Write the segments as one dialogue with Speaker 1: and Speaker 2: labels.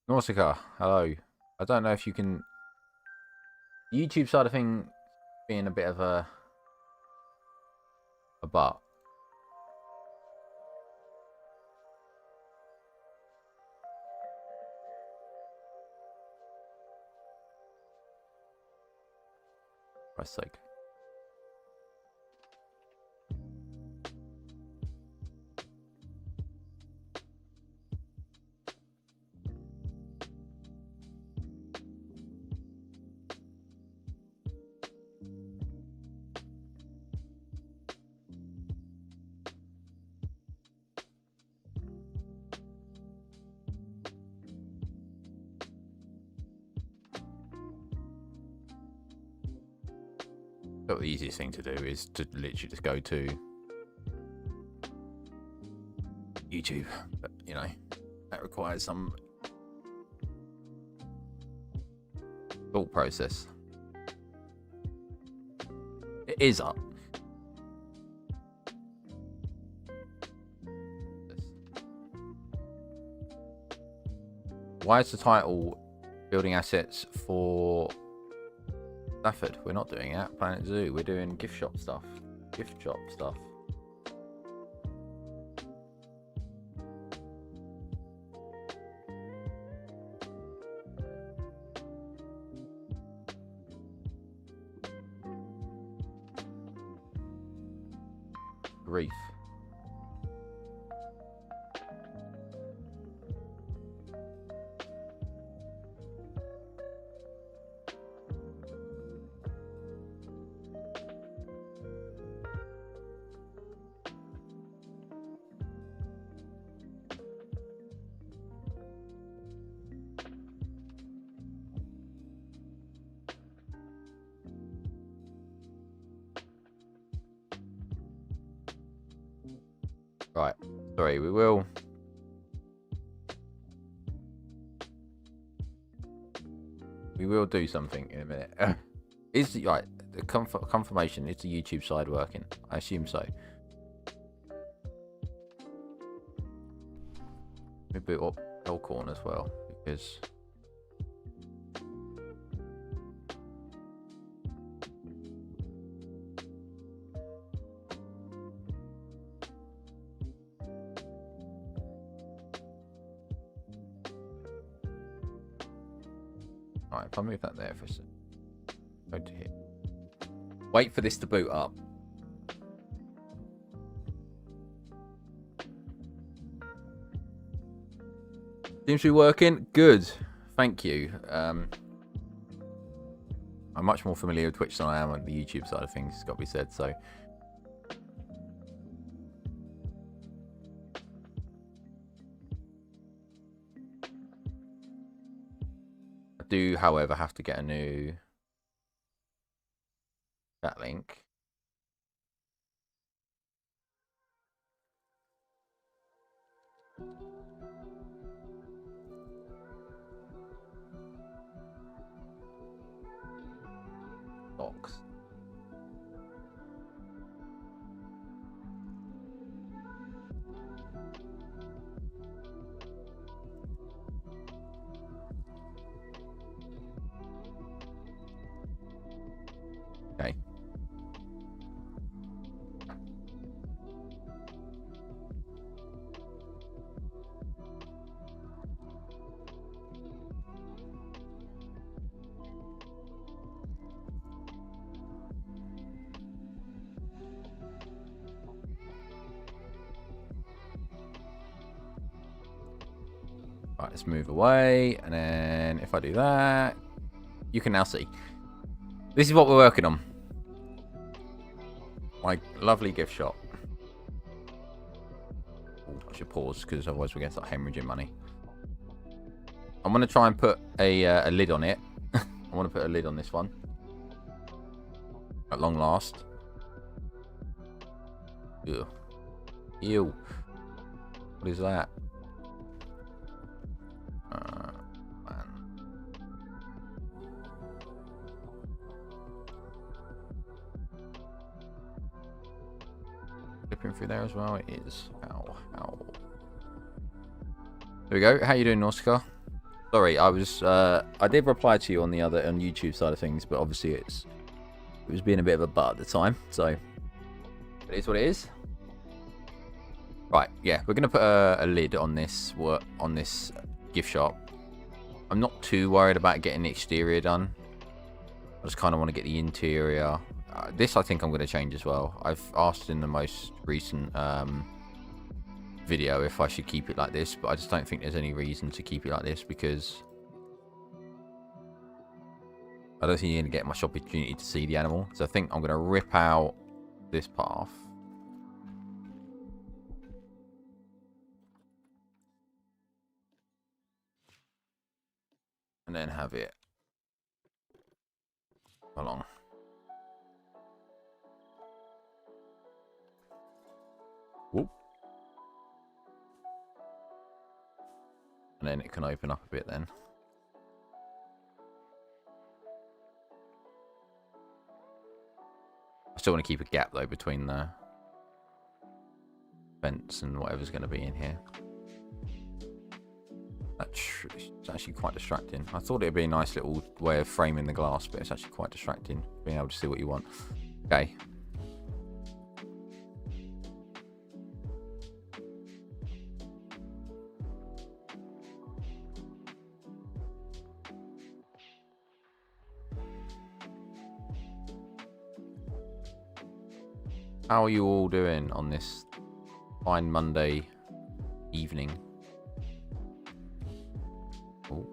Speaker 1: Nausicaa, hello. I don't know if you can... The YouTube side of thing being a bit of a butt. For Christ's sake. But the easiest thing to do is to literally just go to YouTube. But, you know, that requires some thought process. It is up. Why is the title building assets for Stafford? We're not doing that. Planet Zoo. We're doing gift shop stuff. Gift shop stuff. Grief. Right. Sorry, we will. We will do something in a minute. Is right the confirmation? Is the YouTube side working? I assume so. We boot up Elkhorn as well because. Alright, if I move that there for a second. Go to here. Wait for this to boot up. Seems to be working. Good. Thank you. I'm much more familiar with Twitch than I am on the YouTube side of things, it's got to be said, so. I do, however, have to get a new chat link. Box. Okay. Right, let's move away, and then if I do that, you can now see. This is what we're working on. My lovely gift shop. Ooh, I should pause because otherwise we're going to start hemorrhaging money. I'm going to try and put a lid on it. I want to put a lid on this one. At long last. Ew. Ew. What is that? Man. Flipping through there as well. It is. Ow. Ow. There we go. How you doing, Nausicaa? Sorry, I did reply to you on YouTube side of things, but obviously it was being a bit of a butt at the time, so it is what it is. Right, yeah, we're gonna put a lid on this gift shop. I'm not too worried about getting the exterior done. I just kind of want to get the interior. This I think I'm going to change as well. I've asked in the most recent video if I should keep it like this, but I just don't think there's any reason to keep it like this because I don't think you're going to get much opportunity to see the animal. So I think I'm going to rip out this path. And then have it along. Whoop. And then it can open up a bit then. I still want to keep a gap though between the fence and whatever's going to be in here. It's actually quite distracting. I thought it'd be a nice little way of framing the glass, but it's actually quite distracting being able to see what you want. Okay. How are you all doing on this fine Monday evening? Oh.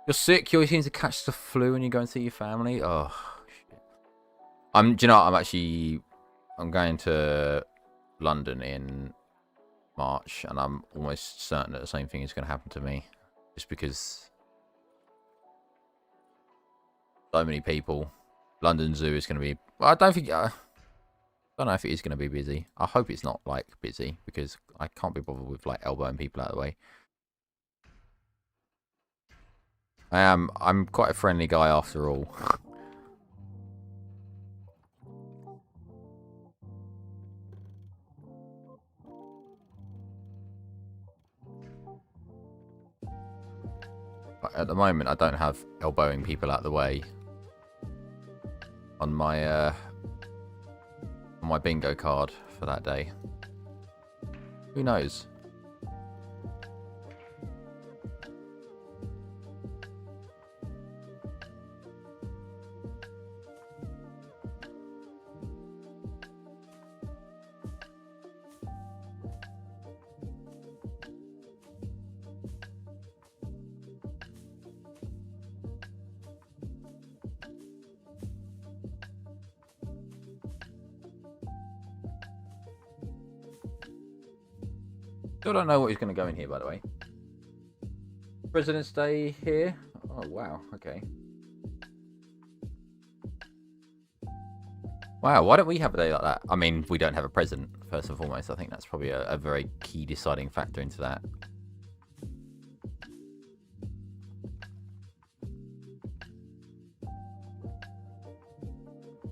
Speaker 1: You're sick. You always seem to catch the flu when you go and see your family. Oh, shit. Do you know what? I'm going to London in March, and I'm almost certain that the same thing is going to happen to me, just because so many people. London Zoo is going to be. Well, I don't know if it is going to be busy. I hope it's not like busy because I can't be bothered with like elbowing people out of the way. I'm quite a friendly guy after all. But at the moment, I don't have elbowing people out of the way on my bingo card for that day. Who knows? Still don't know what he's going to go in here, by the way. President's Day here. Oh, wow. Okay. Wow, why don't we have a day like that? I mean, we don't have a president, first and foremost. I think that's probably a very key deciding factor into that.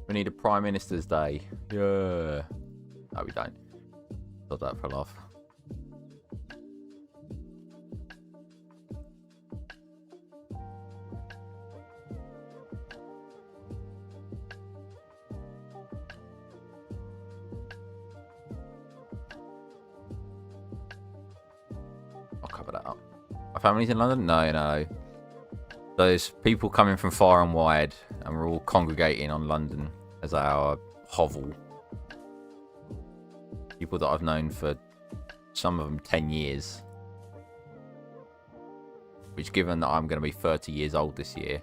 Speaker 1: We need a Prime Minister's Day. Yeah. No, we don't. Thought that for a laugh. Families in London? No. There's people coming from far and wide, and we're all congregating on London as our hovel. People that I've known for, some of them, 10 years. Which, given that I'm going to be 30 years old this year,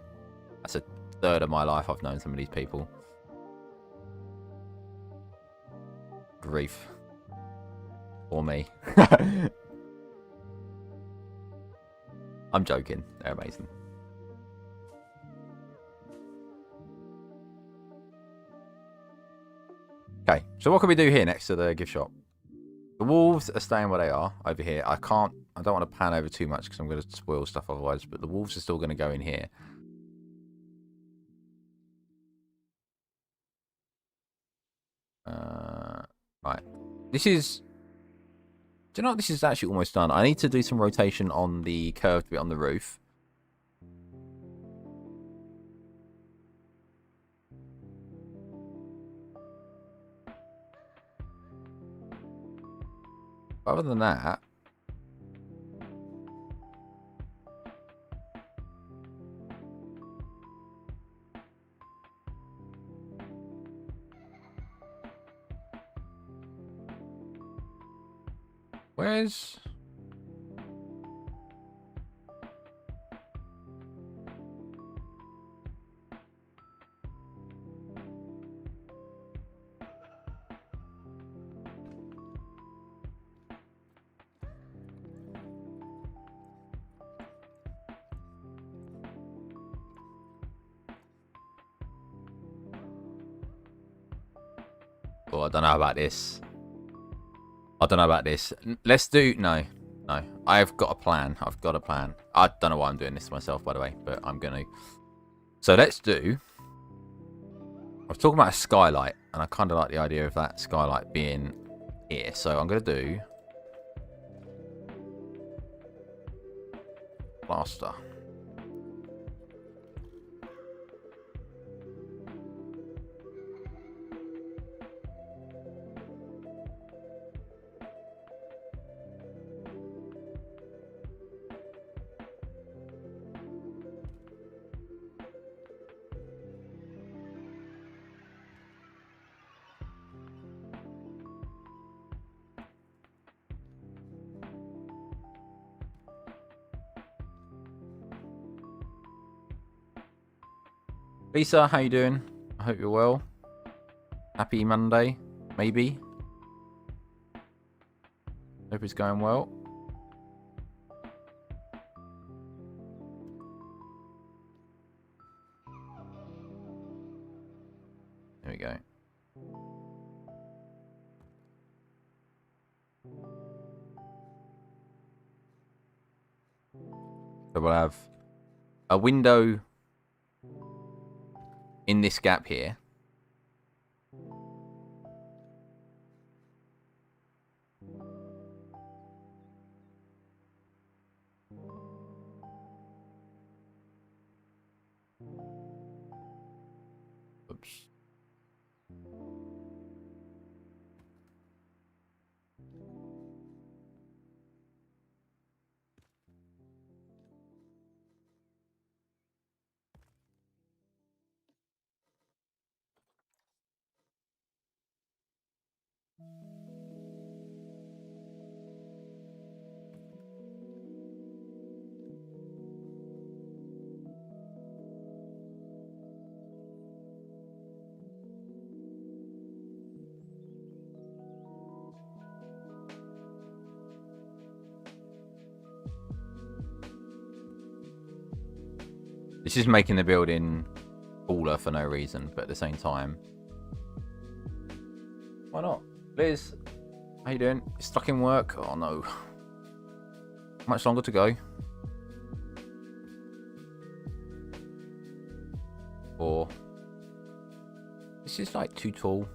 Speaker 1: that's a third of my life I've known some of these people. Grief. Or me. I'm joking. They're amazing. Okay, so what can we do here next to the gift shop? The wolves are staying where they are over here. I don't want to pan over too much because I'm going to spoil stuff otherwise, but the wolves are still going to go in here. Right. This is... Do you know what? This is actually almost done. I need to do some rotation on the curved bit on the roof. Other than that... Where's... Oh, I don't know about this. I don't know about this. Let's do... No. No. I've got a plan. I've got a plan. I don't know why I'm doing this myself, by the way, but I'm going to. So let's do... I was talking about a skylight, and I kind of like the idea of that skylight being here. So I'm going to do... plaster. Lisa, how you doing? I hope you're well. Happy Monday, maybe. Hope it's going well. There we go. So we'll have a window in this gap here. Oops. This is making the building taller for no reason, but at the same time, why not? Liz, how you doing? You stuck in work? Oh no. How much longer to go? Or this is like too tall.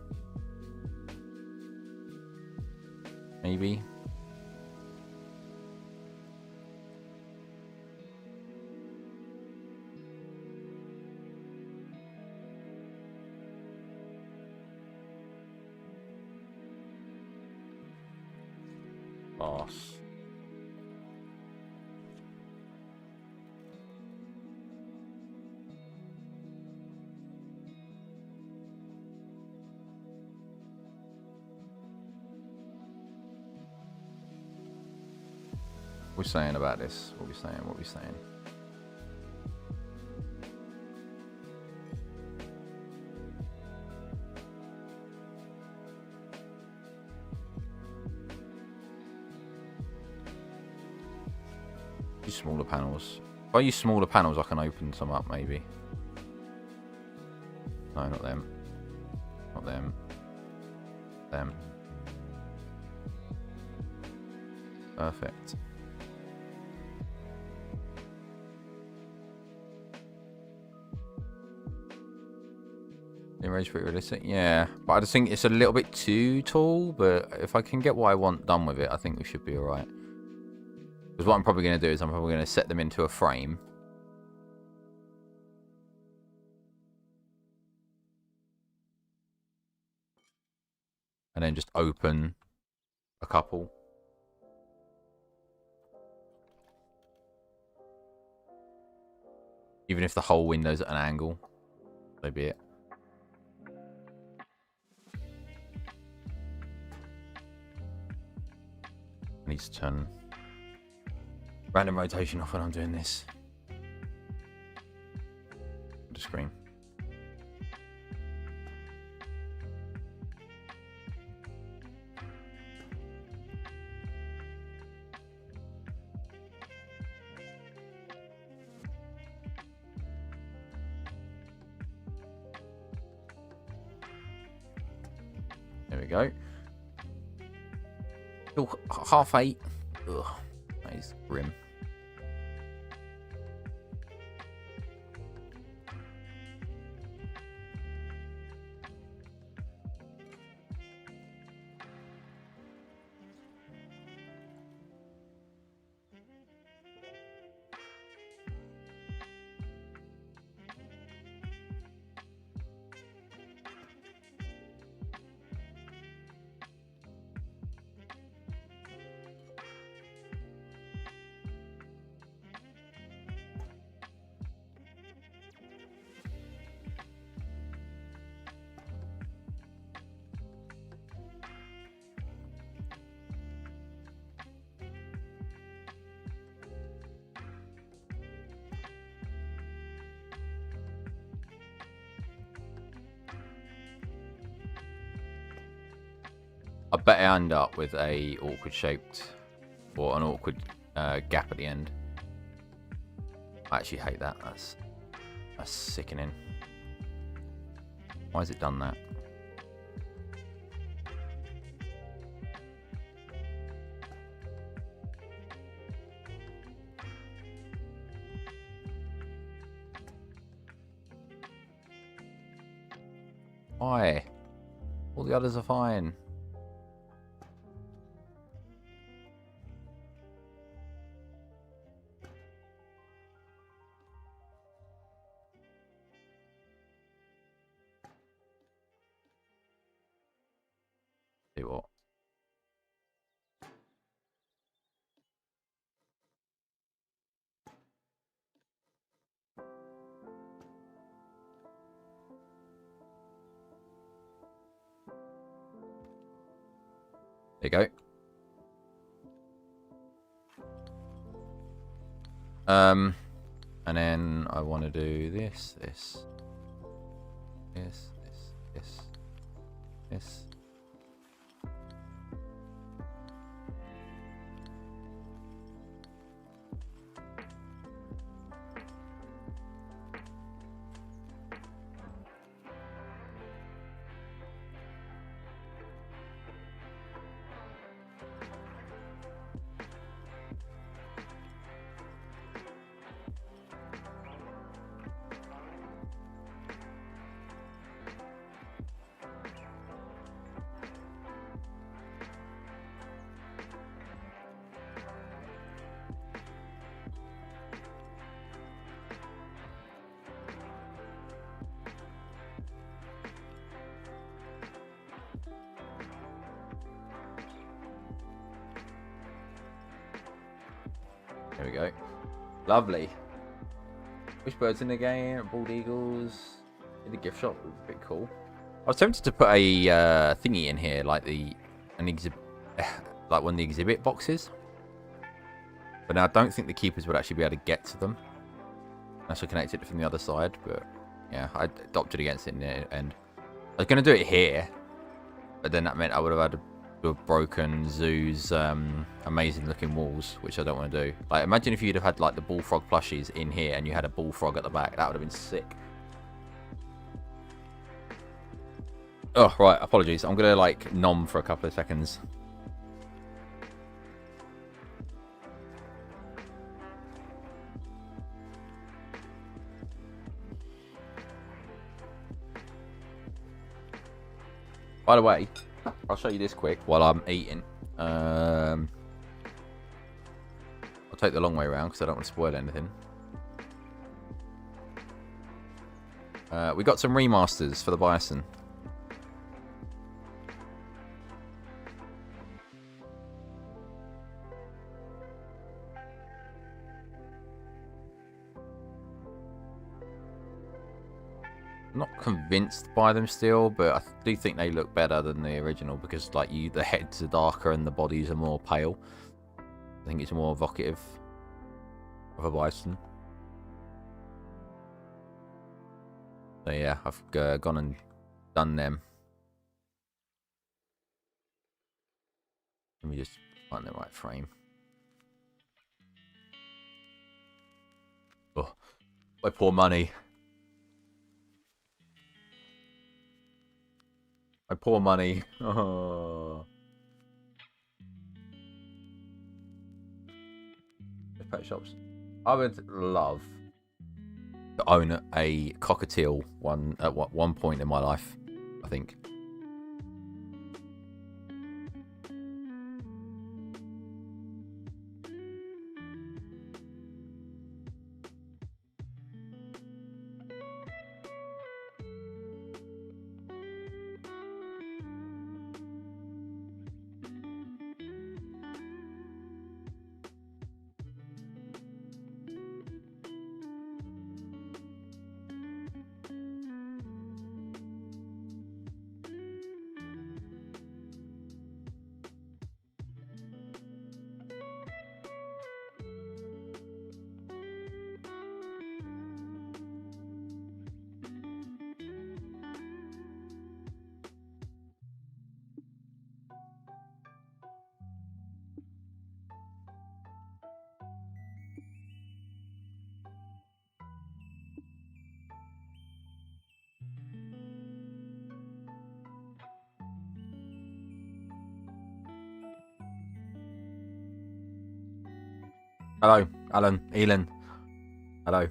Speaker 1: Maybe. Boss. What are we saying about this? What are we saying? What are we saying? use smaller panels. If I use smaller panels, I can open some up, maybe. No, not them. Not them. Them. Perfect. The range pretty realistic, yeah. But I just think it's a little bit too tall. But if I can get what I want done with it, I think we should be alright. Because what I'm probably going to do is I'm probably going to set them into a frame. And then just open a couple. Even if the whole window's at an angle. So be it. I need to turn random rotation off when I'm doing this. The screen. There we go. Still 8:30. Ugh, that is grim. I bet I end up with a awkward shaped or an awkward gap at the end. I actually hate that. That's sickening. Why has it done that? Why? All the others are fine. See what? There you go. And then I want to do this. There we go. Lovely. Which birds in the game? Bald eagles. In the gift shop would be a bit cool. I was tempted to put a thingy in here, like like one of the exhibit boxes. But now I don't think the keepers would actually be able to get to them unless I connect it from the other side. But yeah, I opted against it in the end. I was going to do it here, but then that meant I would have had with broken zoos, amazing looking walls, which I don't want to do. Like, imagine if you'd have had like the bullfrog plushies in here and you had a bullfrog at the back. That would have been sick. Oh, right, apologies. I'm gonna like nom for a couple of seconds. By the way, I'll show you this quick while I'm eating. I'll take the long way around because I don't want to spoil anything. We got some remasters for the Bison. I'm not convinced by them still, but I do think they look better than the original because, like, the heads are darker and the bodies are more pale. I think it's more evocative of a bison. So yeah, I've gone and done them. Let me just find the right frame. Oh, my poor money. My poor money. Oh. Pet shops. I would love to own a cockatiel at one point in my life, I think. Hello, Alan, Elin. Hello.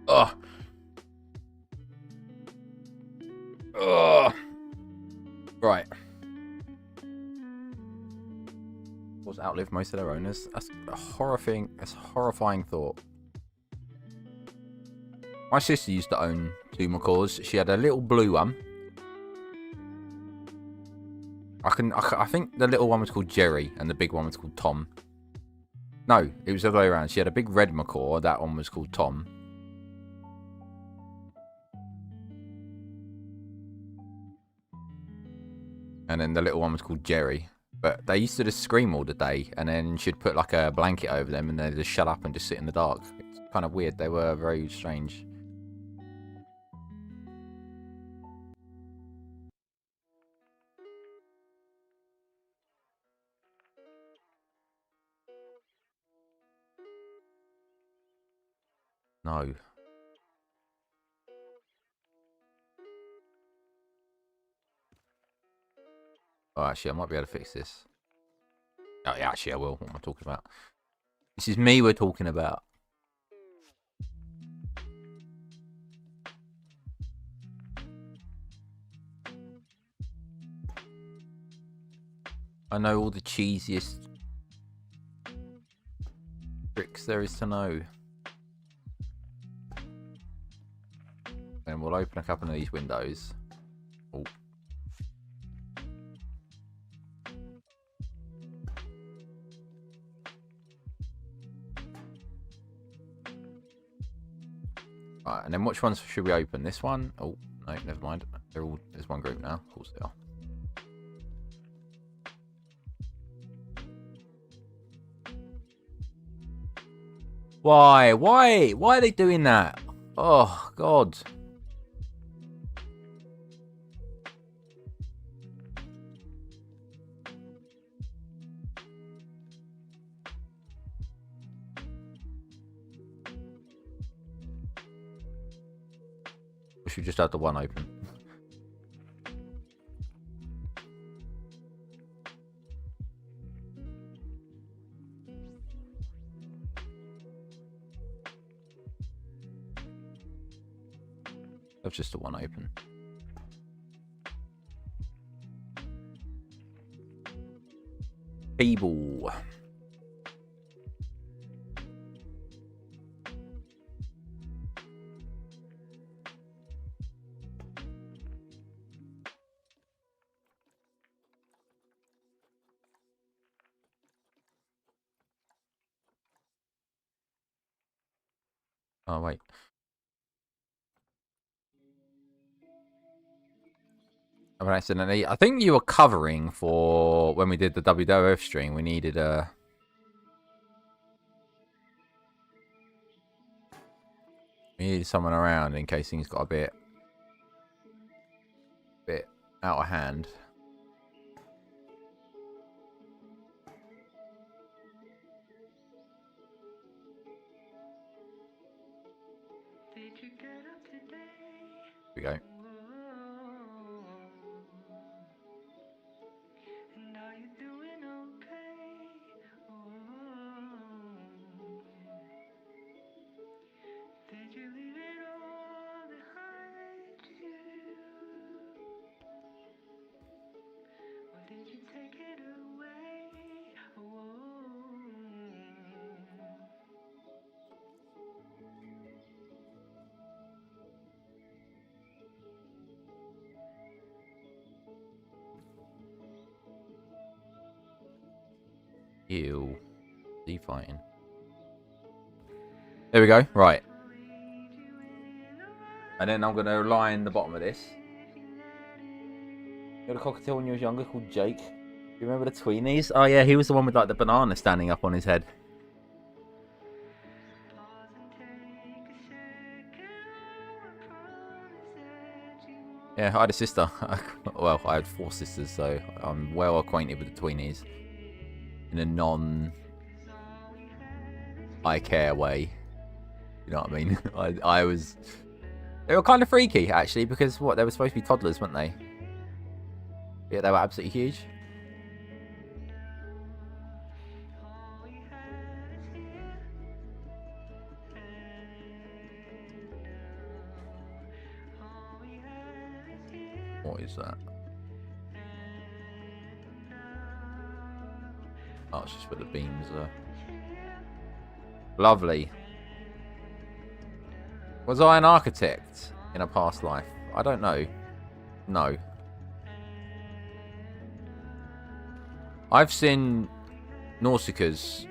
Speaker 1: Oh. Oh. Right. Was outlive most of their owners. That's a horrifying thought. My sister used to own 2 macaws. She had a little blue one. I think the little one was called Jerry and the big one was called Tom. No, it was the other way around. She had a big red macaw. That one was called Tom. And then the little one was called Jerry. But they used to just scream all the day, and then she'd put like a blanket over them, and they'd just shut up and just sit in the dark. It's kind of weird. They were very strange. No. Oh, actually, I might be able to fix this. Oh, yeah, actually, I will. What am I talking about? This is me we're talking about. I know all the cheesiest tricks there is to know. And we'll open a couple of these windows. Oh. Right, and then which ones should we open? This one? Oh, no, never mind. They're all, there's one group now. Of course they are. Why? Why? Why are they doing that? Oh, God. We should just have the one open. That's just the one open. Feeble. Oh, wait. Accidentally. I think you were covering for when we did the WWF stream. We needed someone around in case things got a bit out of hand. Here we go. Ew. Z fighting. There we go. Right. And then I'm going to line the bottom of this. You had a cockatiel when you was younger called Jake. Do you remember the tweenies? Oh yeah, he was the one with like the banana standing up on his head. Yeah, I had a sister. Well, I had 4 sisters, so I'm well acquainted with the tweenies. In a non-I care way. You know what I mean? I was... They were kind of freaky, actually, because, what, they were supposed to be toddlers, weren't they? Yeah, they were absolutely huge. What is that? Oh, it's just where the beams are. Lovely. Was I an architect in a past life? I don't know. No. I've seen Nausicaa's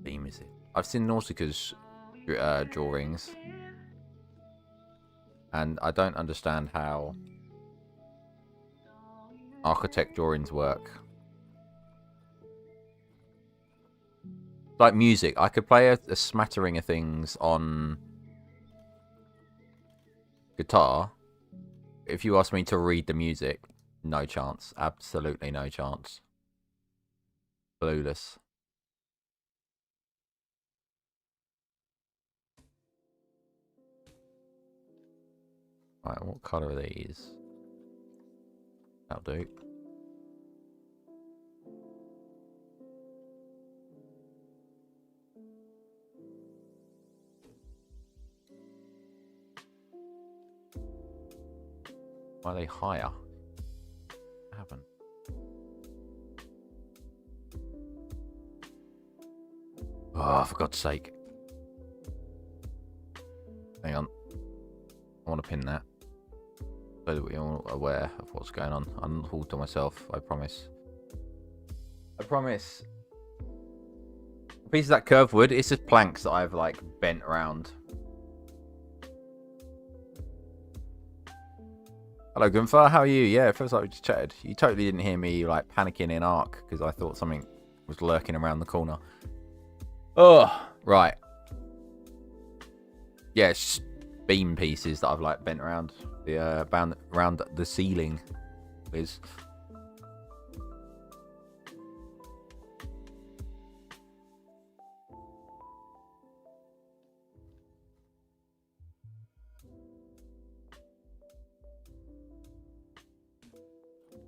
Speaker 1: beam, is it? I've seen Nausicaa's drawings. And I don't understand how architect drawings work. Like music, I could play a smattering of things on guitar. If you ask me to read the music, no chance. Absolutely no chance. Clueless. Right, what colour are these? That'll do. Why are they higher? What happened? Oh, for God's sake. Hang on. I want to pin that. So that we're all aware of what's going on. I'm not all to myself, I promise. I promise. A piece of that curved wood, it's just planks that I've like bent around. Hello, Gunfar. How are you? Yeah, it feels like we just chatted. You totally didn't hear me like panicking in Ark because I thought something was lurking around the corner. Oh, right. Yeah, it's beam pieces that I've like bent around the around the ceiling, Liz.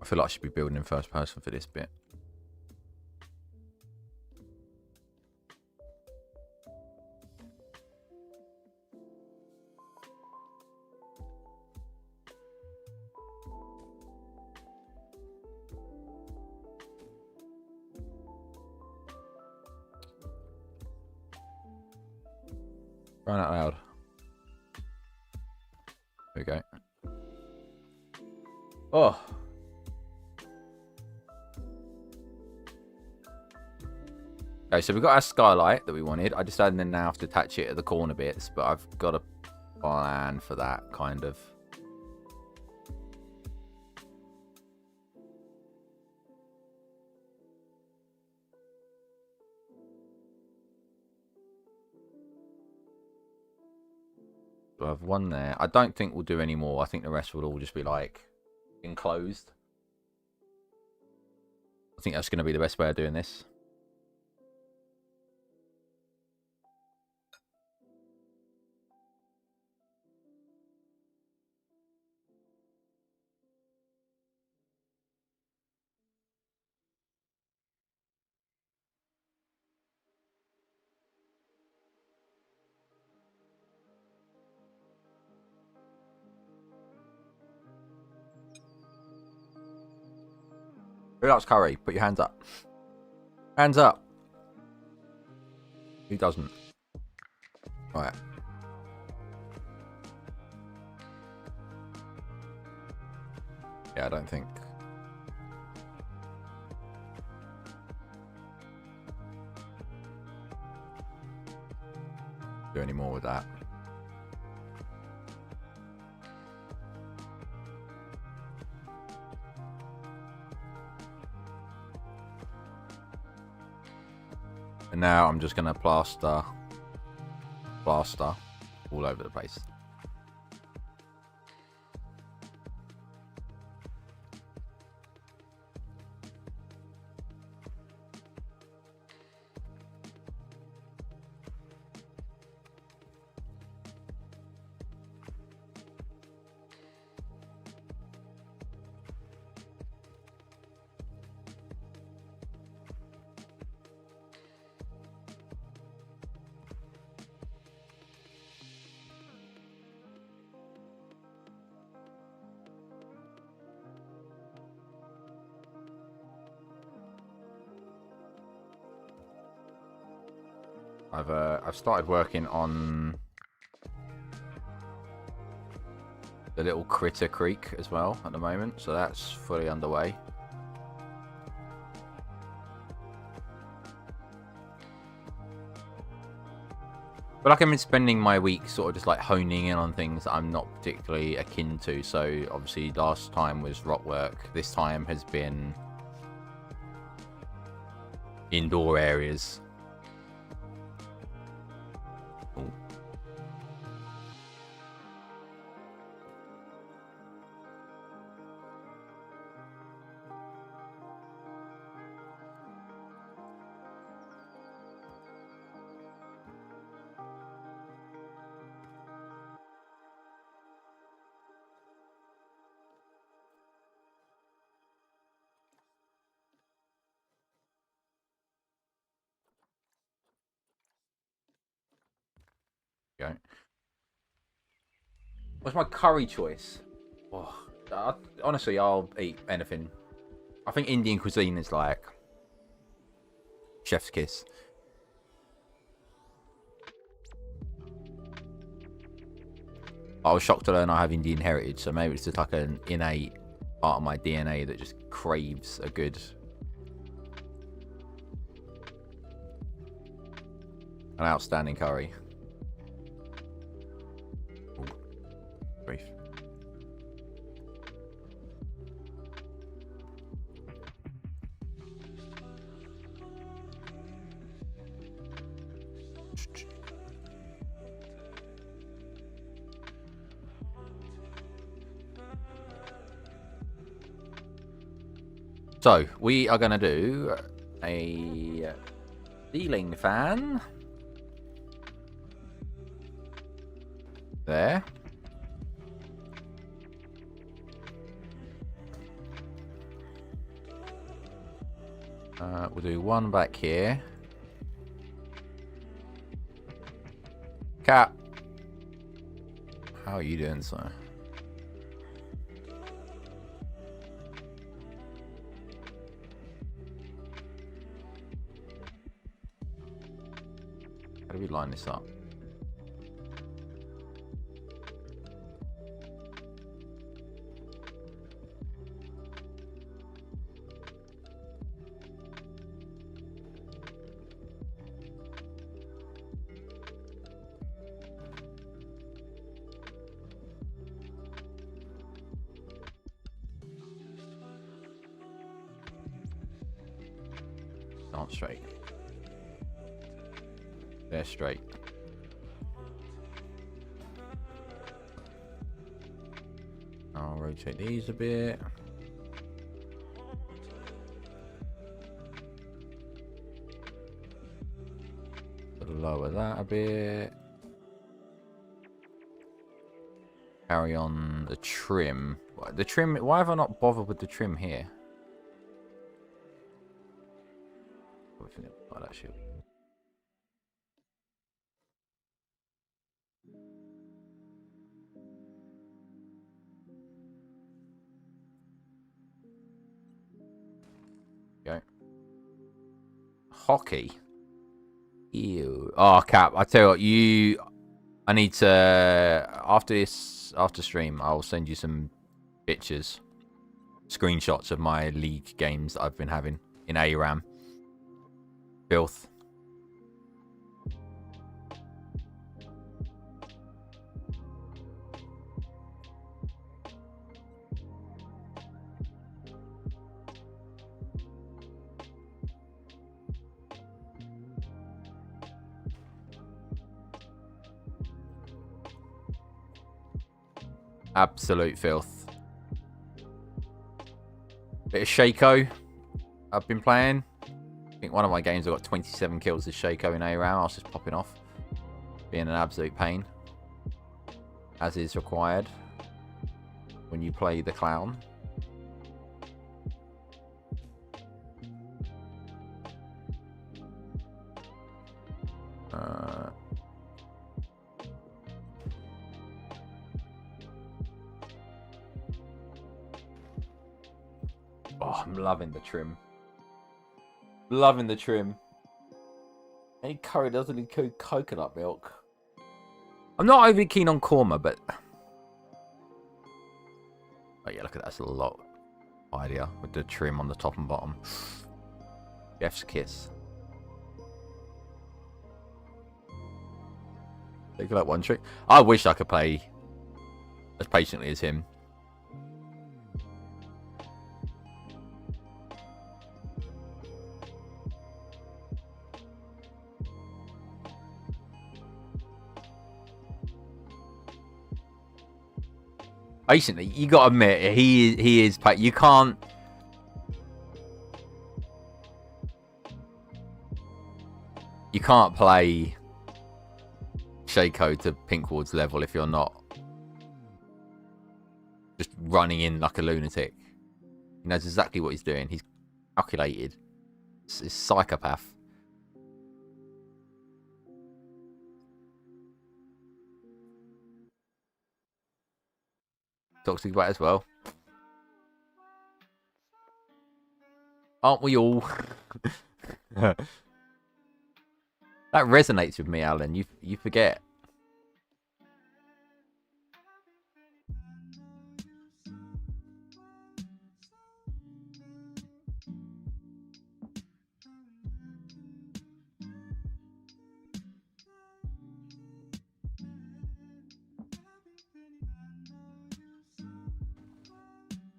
Speaker 1: I feel like I should be building in first person for this bit. Run out loud. There we go. Oh. Okay, so we've got our skylight that we wanted. I decided then now have to attach it at the corner bits, but I've got a plan for that, kind of. So I have one there. I don't think we'll do any more. I think the rest will all just be like enclosed. I think that's going to be the best way of doing this. Who likes curry? Put your hands up. Hands up. Who doesn't? Right. Yeah, I don't think. Do any more with that. And now I'm just going to plaster all over the place. I've started working on the little critter creek as well at the moment, so that's fully underway. But like I've been spending my week sort of just like honing in on things that I'm not particularly akin to. So obviously last time was rock work. This time has been indoor areas. Ooh. Go. What's my curry choice? Oh, honestly, I'll eat anything. I think Indian cuisine is like chef's kiss. I was shocked to learn I have Indian heritage, so maybe it's just like an innate part of my DNA that just craves a good... an outstanding curry. Ooh, brief. So, we are going to do a ceiling fan. There. We'll do one back here. Cat. How are you doing, sir? How do we line this up? Aren't straight. They're straight. I'll rotate these a bit. Lower that a bit. Carry on the trim. The trim. Why have I not bothered with the trim here? Oh, that shit. Go. Hockey. Ew. Oh, Cap. I tell you what, I need to after stream. I'll send you some pictures, screenshots of my league games that I've been having in ARAM. Filth. Absolute filth. Bit of Shaco I've been playing. I think one of my games I got 27 kills with Shaco in ARAM. I was just popping off. Being an absolute pain. As is required when you play the clown. Oh, I'm loving the trim. Loving the trim. Any curry doesn't include coconut milk. I'm not overly keen on korma, but... Oh yeah, look at that. That's a lot idea with the trim on the top and bottom. Jeff's kiss. Take that one trick. I wish I could play as patiently as him. Patiently, you gotta admit he is. You can't. You can't play Shaco to Pinkward's level if you're not just running in like a lunatic. He knows exactly what he's doing. He's calculated. He's psychopath. Toxic bite as well. Aren't we all? That resonates with me, Alan. You forget.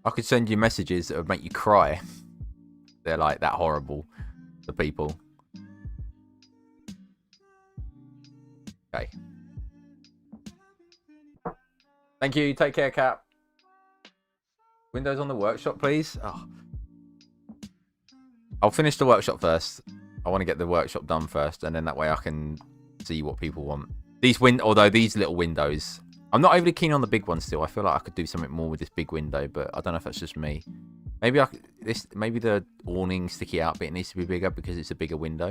Speaker 1: I could send you messages that would make you cry. They're like that horrible, the people. Okay. Thank you. Take care, Cap. Windows on the workshop, please. Oh. I'll finish the workshop first. I want to get the workshop done first, and then that way I can see what people want. Although these little windows, I'm not overly keen on the big one still. I feel like I could do something more with this big window, but I don't know if that's just me. Maybe maybe the awning sticky out bit needs to be bigger because it's a bigger window.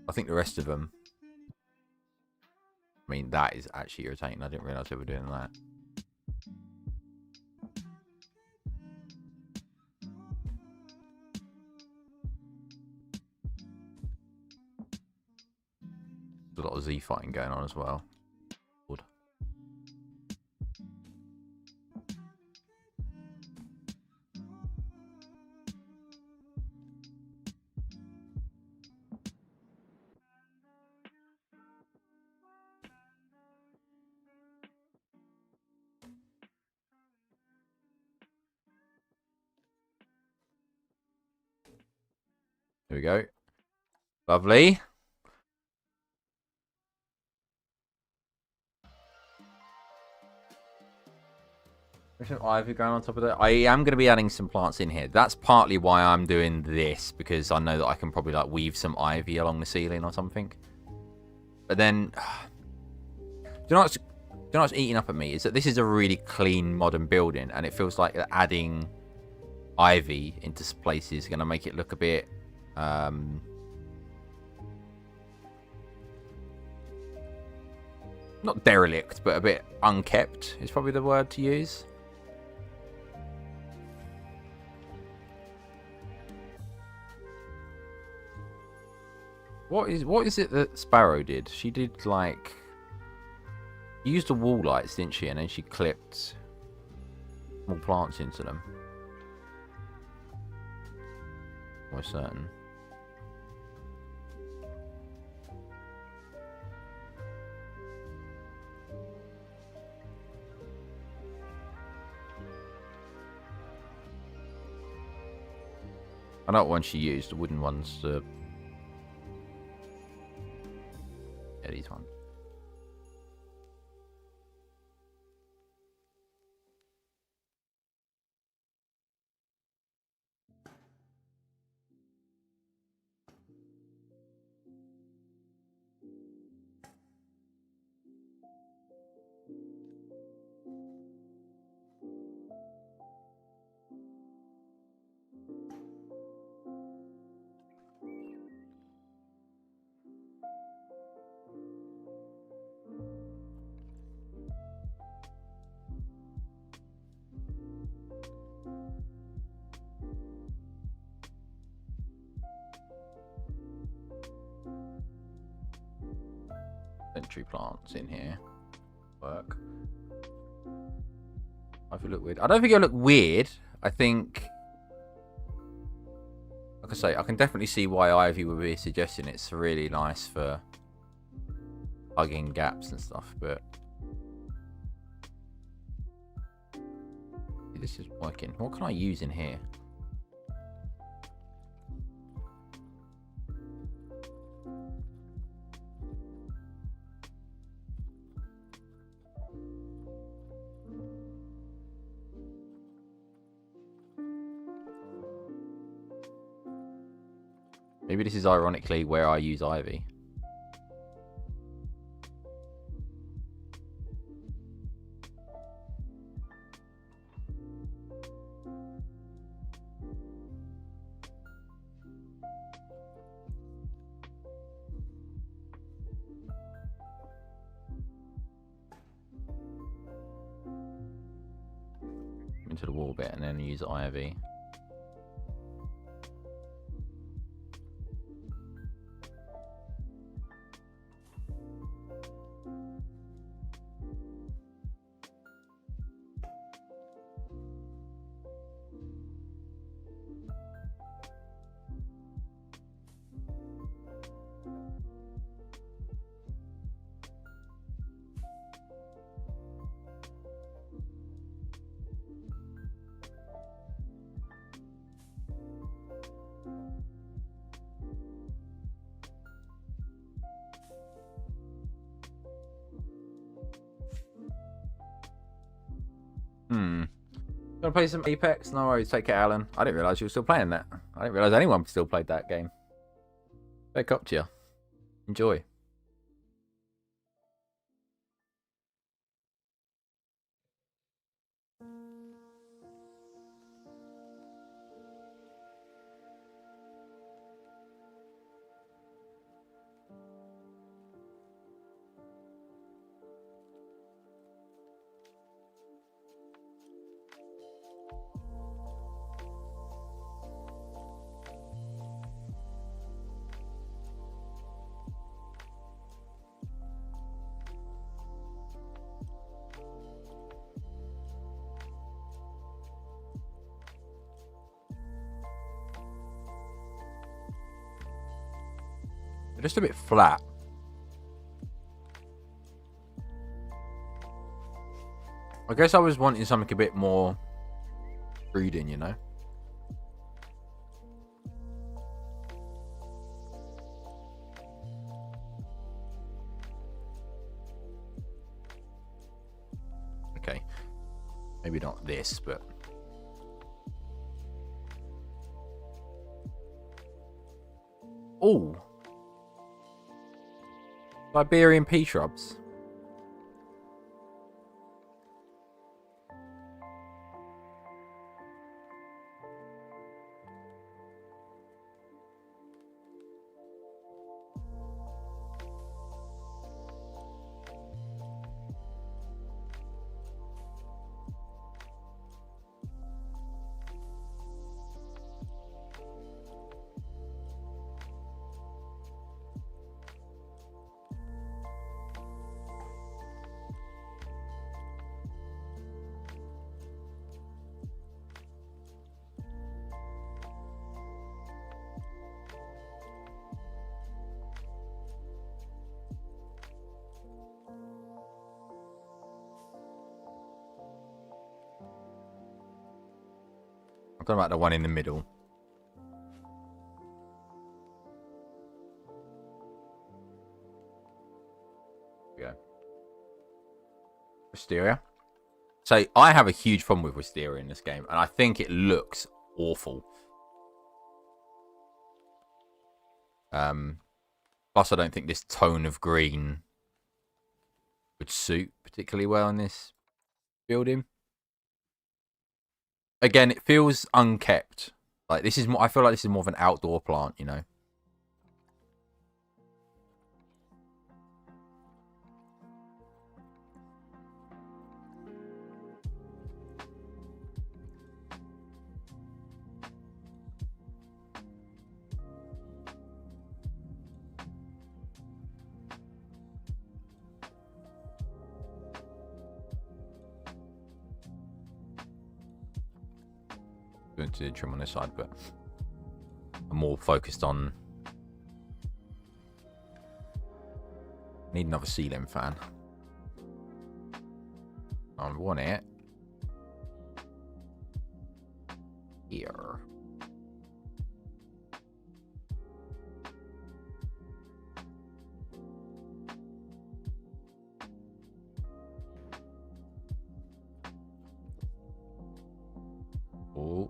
Speaker 1: I think the rest of them. I mean, that is actually irritating. I didn't realise they were doing that. There's a lot of Z fighting going on as well. Good. Here we go. Lovely. There's some ivy going on top of that. I am going to be adding some plants in here. That's partly why I'm doing this, because I know that I can probably like weave some ivy along the ceiling or something. But then, do you know what's eating up at me? Is that this is a really clean modern building, and it feels like adding ivy into places is going to make it look a bit not derelict, but a bit unkept is probably the word to use. What is it that Sparrow did? She did like, she used the wall lights, didn't she? And then she clipped more plants into them. Almost certain. I know what one she used, the wooden ones. Yeah, these ones. Century plants in here. Work. I feel look weird. I don't think it'll look weird. I think, like I say, I can definitely see why Ivy would be suggesting it's really nice for plugging gaps and stuff, but this is working. What can I use in here? Maybe this is ironically where I use Ivy. into the wall bit and then use IV. Gonna play some Apex? No worries, take care, Alan. I didn't realise you were still playing that. I didn't realise anyone still played that game. Back up to you. Enjoy. Just a bit flat. I guess I was wanting something a bit more brooding, you know? Okay. Maybe not this, but... Oh! Siberian pea shrubs. I'm talking about the one in the middle. Yeah. Wisteria. So I have a huge problem with Wisteria in this game, and I think it looks awful. Plus, I don't think this tone of green would suit particularly well in this building. Again, it feels unkept. Like this is more. I feel like this is more of an outdoor plant, you know. Going to trim on this side, but I'm more focused on. Need another ceiling fan. I want it here. Oh.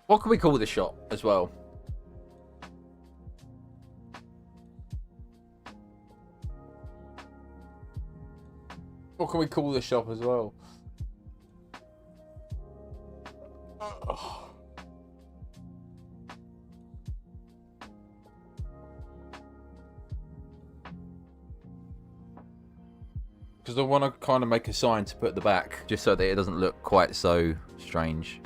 Speaker 1: What can we call this shop as well?
Speaker 2: What can we call this shop as well? Because I want to kind of make a sign to put at the back.
Speaker 1: Just so that it doesn't look quite so strange.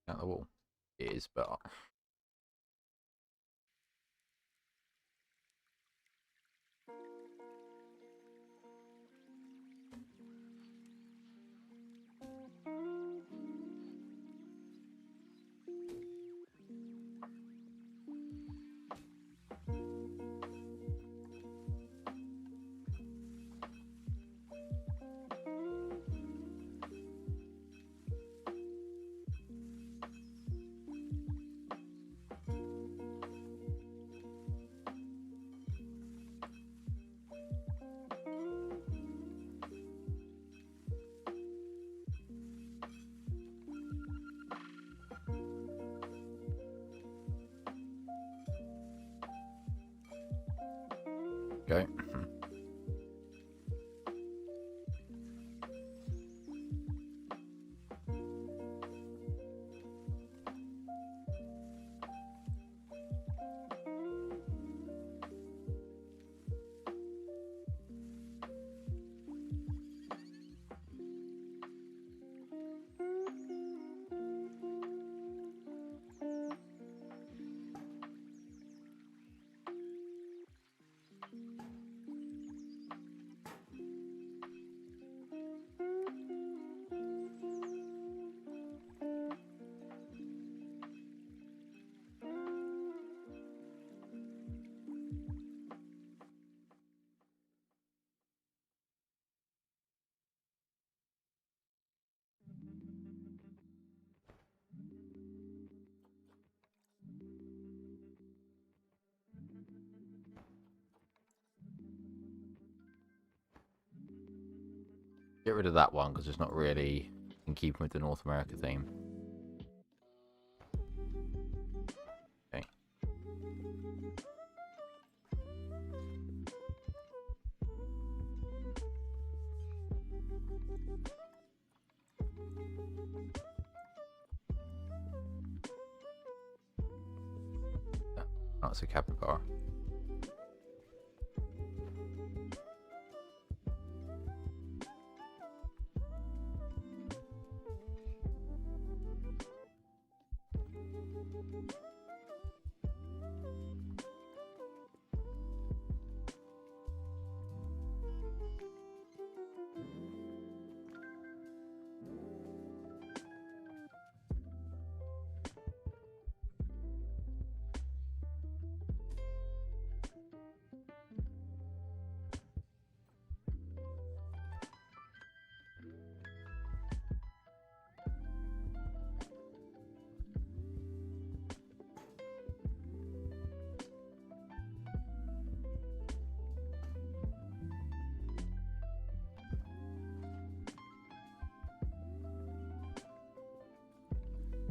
Speaker 1: Out the wall. It is, but okay. Get rid of that one because it's not really in keeping with the North America theme. Okay. That's a capybara.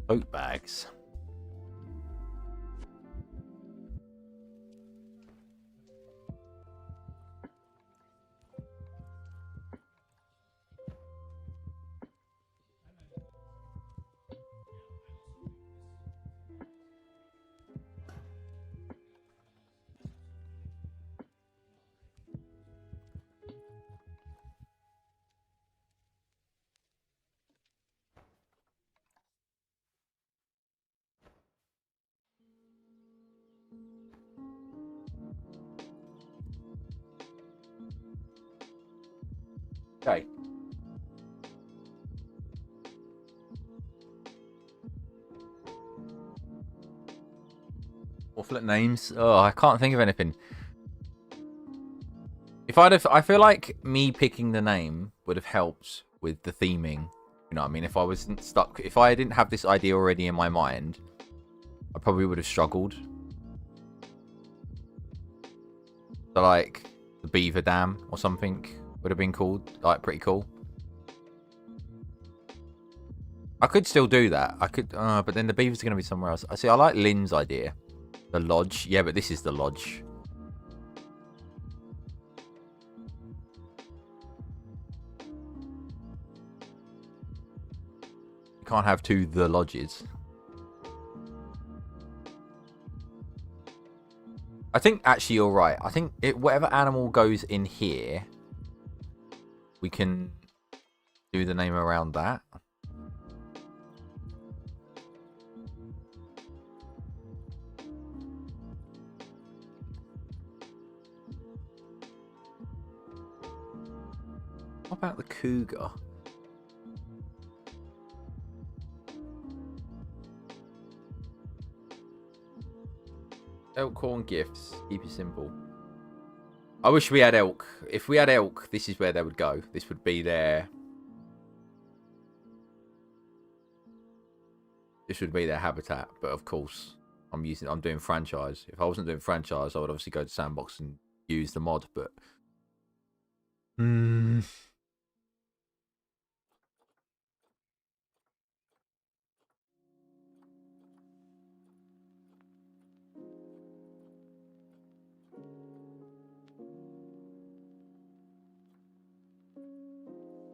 Speaker 1: Tote bags. Okay. Awful at names. Oh, I can't think of anything. I feel like me picking the name would have helped with the theming. You know what I mean? If I wasn't stuck, if I didn't have this idea already in my mind, I probably would have struggled. So like the Beaver Dam or something would have been called like pretty cool. I could still do that. I could, but then the beavers are going to be somewhere else. I see. I like Lynn's idea, the lodge. Yeah, but this is the lodge. You can't have two the lodges. I think actually you're right. I think whatever animal goes in here, we can do the name around that. What about the cougar? Elkhorn gifts. Keep it simple. I wish we had elk. If we had elk, this is where they would go. This would be their... This would be their habitat. But of course, I'm doing franchise. If I wasn't doing franchise, I would obviously go to Sandbox and use the mod, but...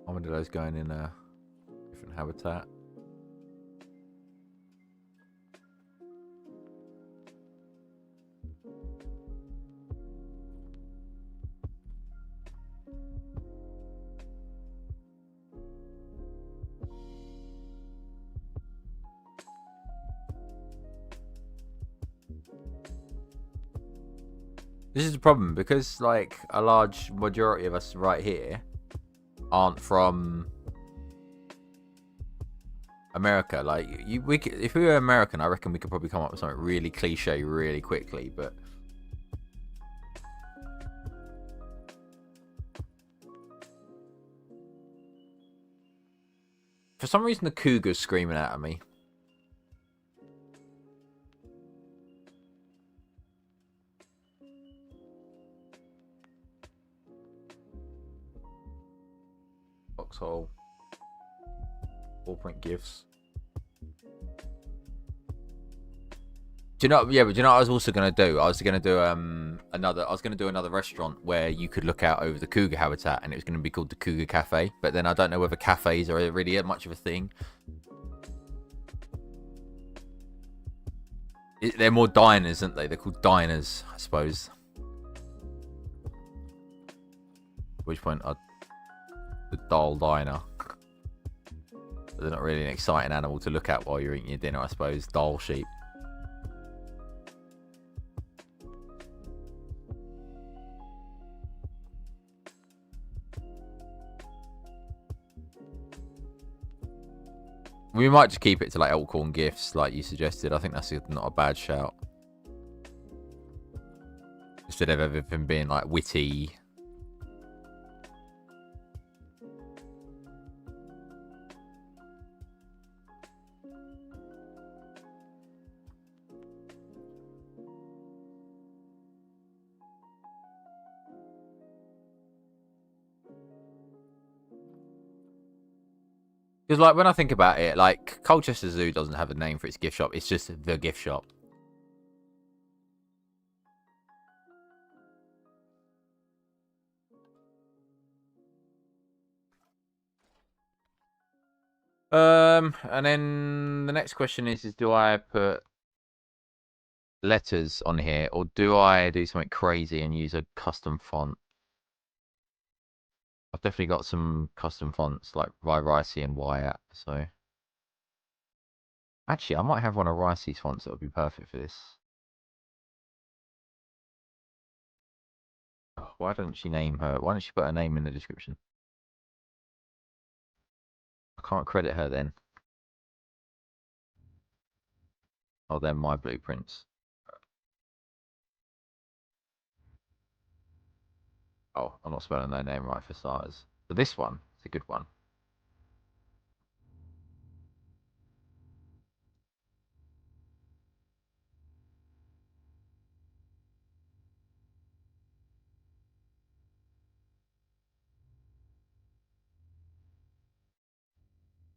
Speaker 1: How many of those going in a different habitat? This is the problem, because like a large majority of us right here aren't from America. Like if we were American, I reckon we could probably come up with something really cliche really quickly, but for some reason the cougar's screaming out at me. Foxhole. 4-point gifts. Do you know? Yeah, but do you know what I was also gonna do? I was gonna do another restaurant where you could look out over the cougar habitat, and it was gonna be called the Cougar Cafe. But then I don't know whether cafes are really much of a thing. They're more diners, aren't they? They're called diners, I suppose. At which point, the Dal Diner. But they're not really an exciting animal to look at while you're eating your dinner, I suppose. Dal sheep. We might just keep it to like Elkhorn gifts, like you suggested. I think that's not a bad shout. Instead of everything being like witty. Because like when I think about it, like Colchester Zoo doesn't have a name for its gift shop. It's just the gift shop. And then the next question is do I put letters on here, or do I do something crazy and use a custom font? I've definitely got some custom fonts like Ricey and Wyatt, so actually I might have one of Ricey's fonts that would be perfect for this. Oh, why don't she name her? Why don't she put her name in the description? I can't credit her then. Oh, they're my blueprints. Oh, I'm not spelling their name right for starters. But this one, it's a good one.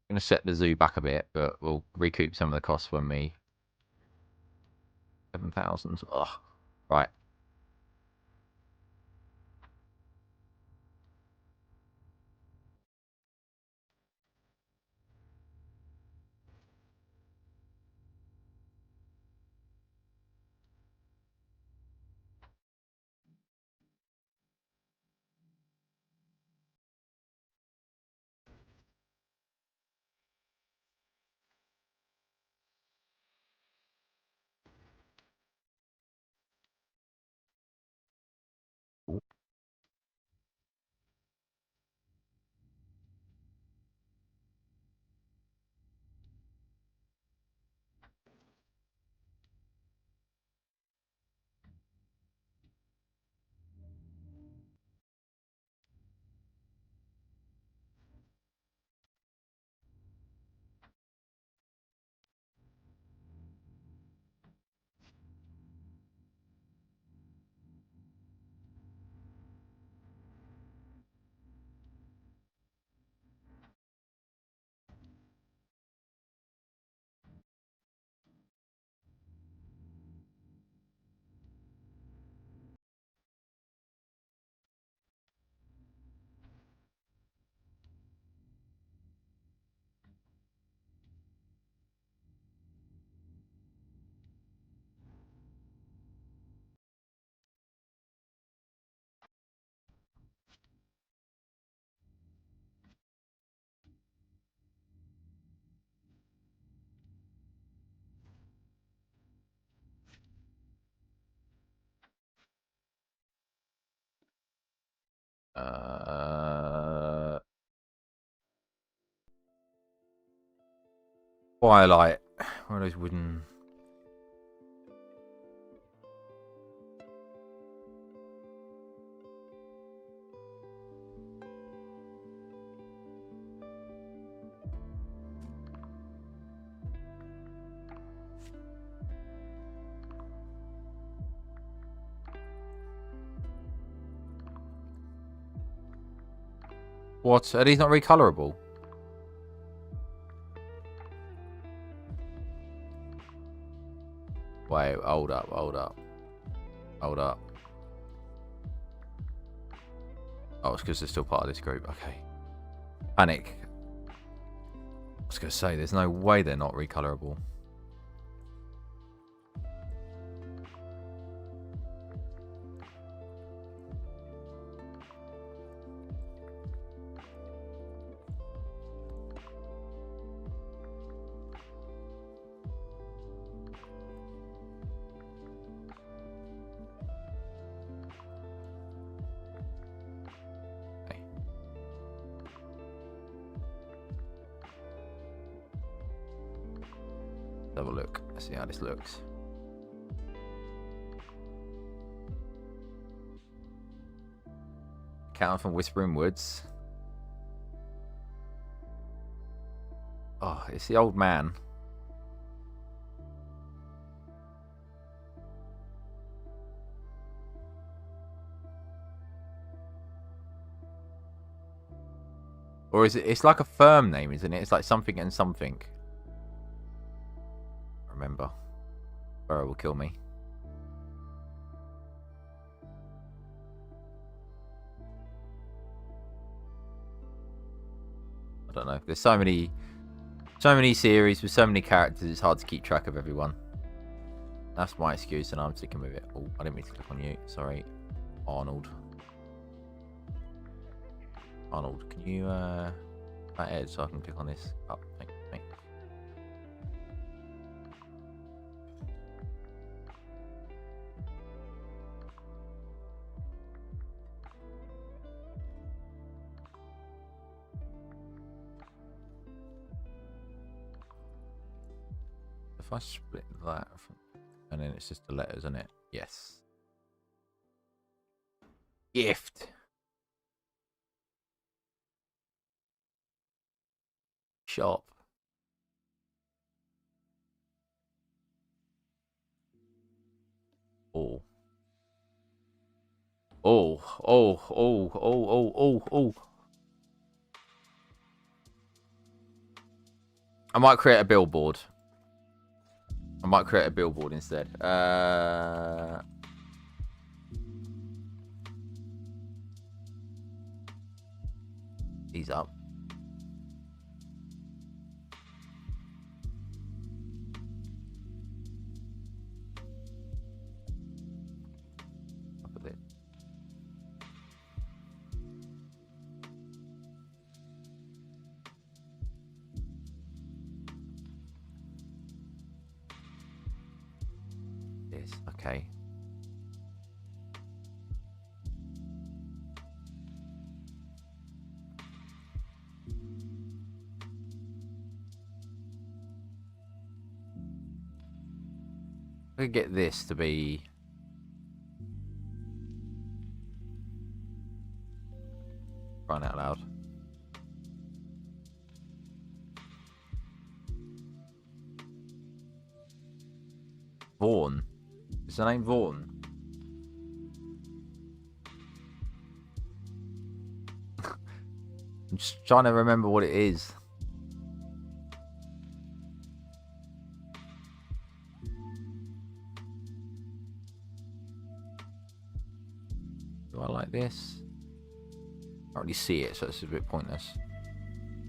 Speaker 1: I'm going to set the zoo back a bit, but we'll recoup some of the costs when we... 7,000. Ugh. Right. Twilight. One of those wooden... What? Are these not recolorable? Wait, hold up, hold up. Hold up. Oh, it's because they're still part of this group. Okay. Panic. I was going to say, there's no way they're not recolorable. Have a look. Let's see how this looks. Count from Whispering Woods. Oh, it's the old man. Or is it? It's like a firm name, isn't it? It's like something and something. Remember, Burrow will kill me. I don't know. There's so many series with so many characters. It's hard to keep track of everyone. That's my excuse, and I'm sticking with it. Oh, I didn't mean to click on you. Sorry, Arnold. Arnold, can you that edge so I can click on this? Oh, thank. If I split that, and then it's just the letters, isn't it? Yes. Gift. shop. Oh. Oh, oh, oh, oh, oh, oh, oh. I might create a billboard. I might create a billboard instead. He's up. Up a bit. This, okay. I could get this to be crying out loud. Vaughn. Is the name Vaughn? I'm just trying to remember what it is. Do I like this? I can't really see it, so it's a bit pointless.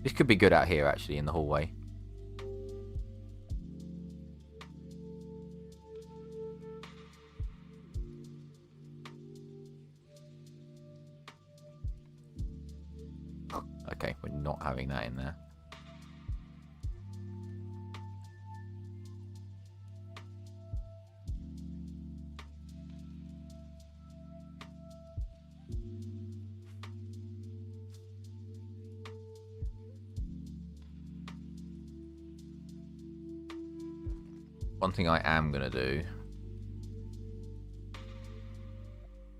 Speaker 1: This could be good out here, actually, in the hallway. Okay, we're not having that in there. One thing I am going to do,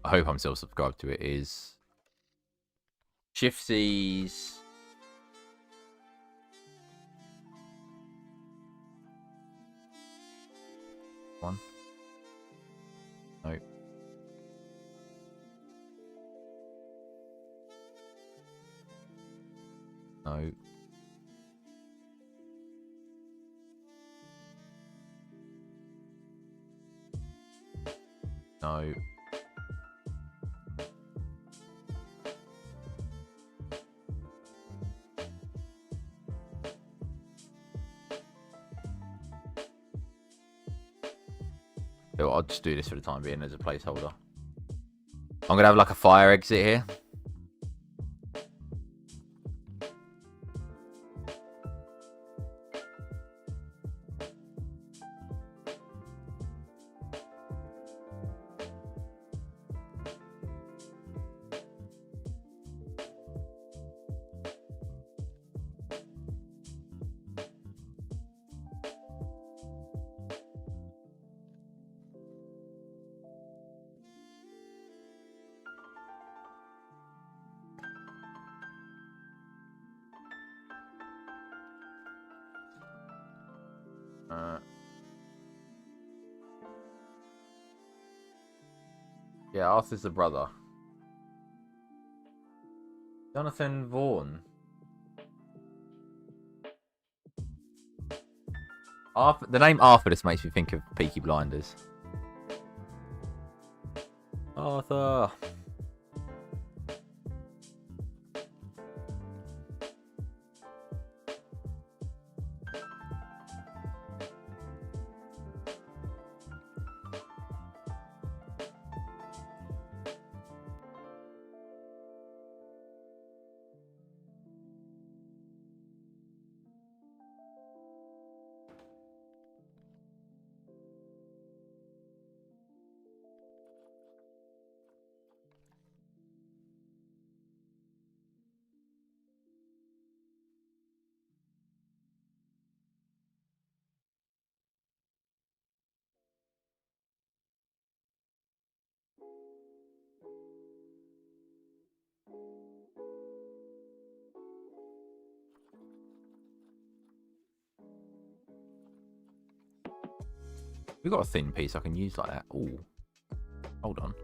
Speaker 1: I hope I'm still subscribed to it, is shift these. One. No. No. No. I'll just do this for the time being as a placeholder. I'm going to have like a fire exit here. Yeah, Arthur's the brother. Jonathan Vaughan. Arthur, the name Arthur just makes me think of Peaky Blinders. Arthur. We've got a thin piece I can use like that. Ooh. Hold on.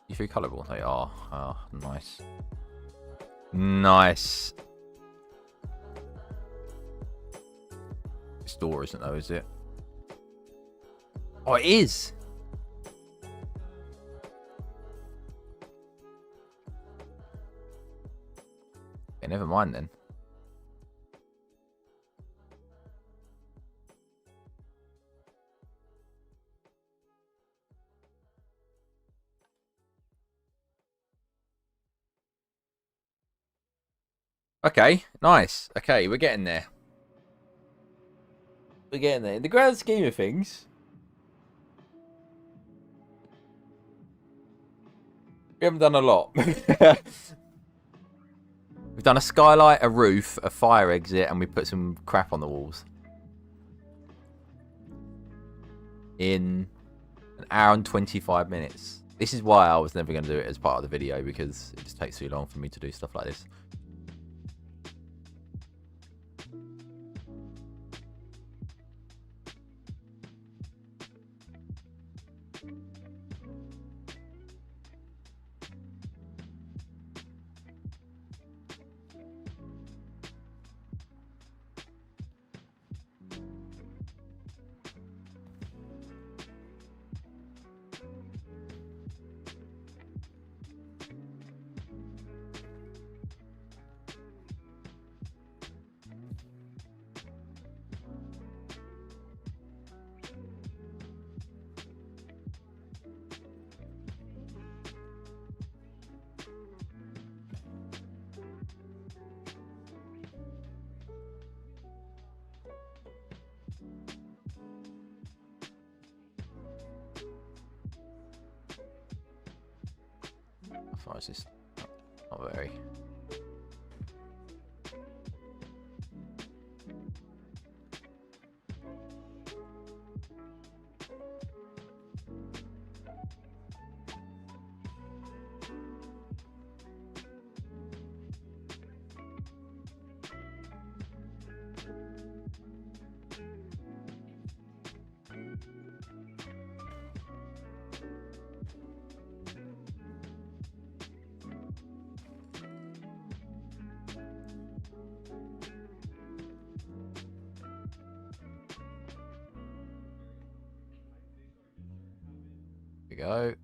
Speaker 1: You feel colourable? They are. Oh, nice. Nice. This door isn't though, is it? Oh, it is! Okay, never mind then. Okay, nice. Okay, we're getting there. We're getting there. In the grand scheme of things, we haven't done a lot. We've done a skylight, a roof, a fire exit, and we put some crap on the walls. In an hour and 25 minutes. This is why I was never going to do it as part of the video, because it just takes too long for me to do stuff like this. How far is this? Not very. We go.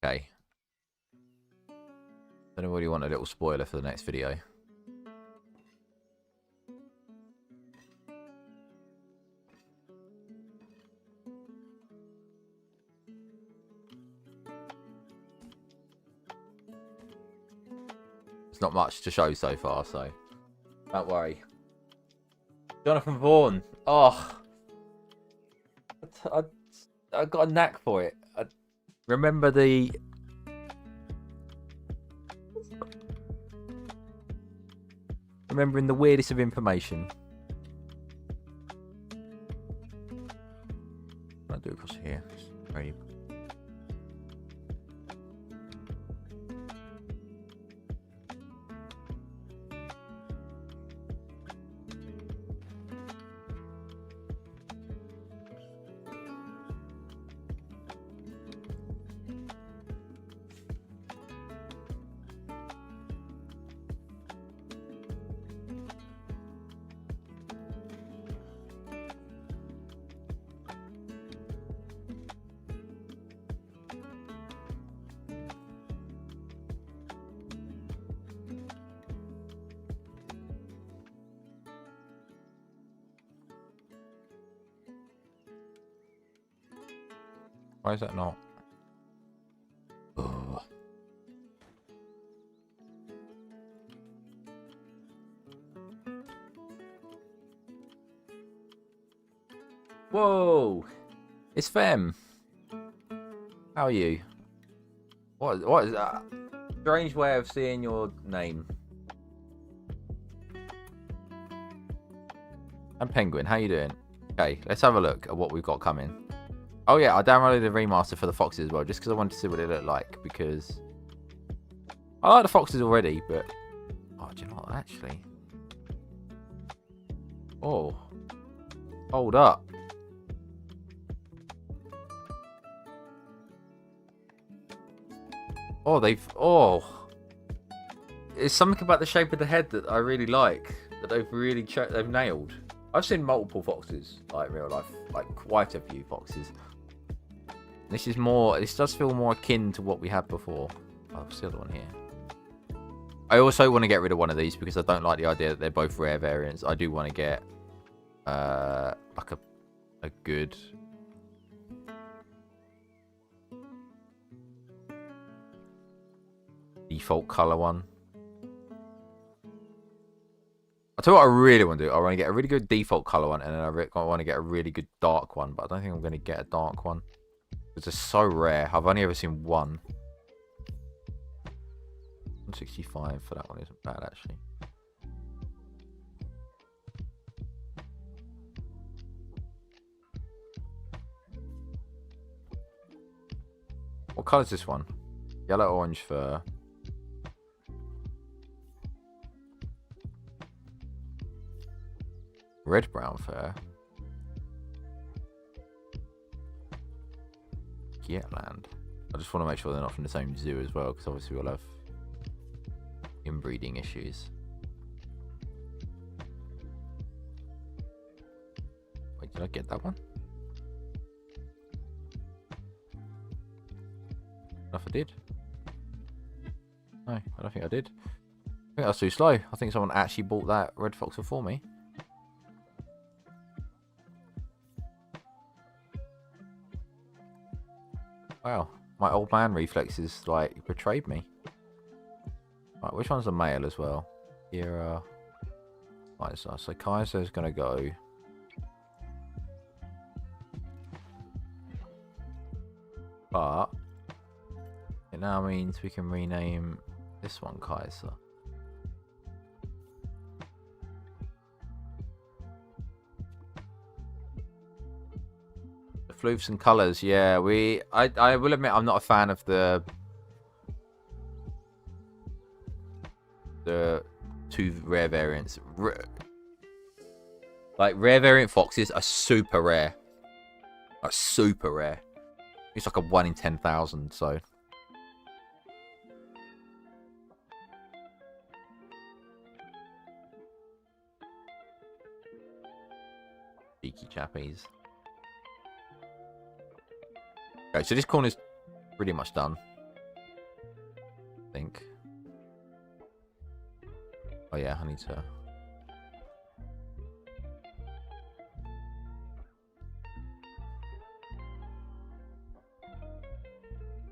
Speaker 1: Okay. Don't know whether you want a little spoiler for the next video. There's not much to show so far, so don't worry. Jonathan Vaughan. Oh, I got a knack for it. I remember remembering the weirdest of information. I'll do it across here. Very... Why is that not? Ugh. Whoa! It's Fem. How are you? What is that? Strange way of seeing your name. And Penguin, how you doing? Okay, let's have a look at what we've got coming. Oh yeah, I downloaded the remaster for the foxes as well, just because I wanted to see what they look like, because I like the foxes already, but oh, do you know what, actually? Oh, hold up. Oh, there's something about the shape of the head that I really like, that they've nailed. I've seen multiple foxes, like real life, like quite a few foxes. This does feel more akin to what we had before. Oh, what's the other one here? I also want to get rid of one of these because I don't like the idea that they're both rare variants. I do want to get like a good default color one. I'll tell you what I really want to do. I want to get a really good default color one, and then I want to get a really good dark one, but I don't think I'm going to get a dark one. Because they're so rare. I've only ever seen one. 165 for that one isn't bad, actually. What colour is this one? Yellow, orange fur. Red, brown fur. Land. I just want to make sure they're not from the same zoo as well, because obviously we'll have inbreeding issues. Wait, did I get that one? I don't know if I did. No, I don't think I did. I think I was too slow. I think someone actually bought that red fox for me. Wow, my old man reflexes like betrayed me. Right, which one's a male as well? Here, right, so Kaiser's gonna go. But it now means we can rename this one Kaiser. Floofs and colours, yeah. I will admit I'm not a fan of the two rare variants. Like rare variant foxes are super rare. Like super rare. It's like a 1 in 10,000, so. Cheeky chappies. Okay, so this corner's pretty much done. I think. Oh yeah, I need to.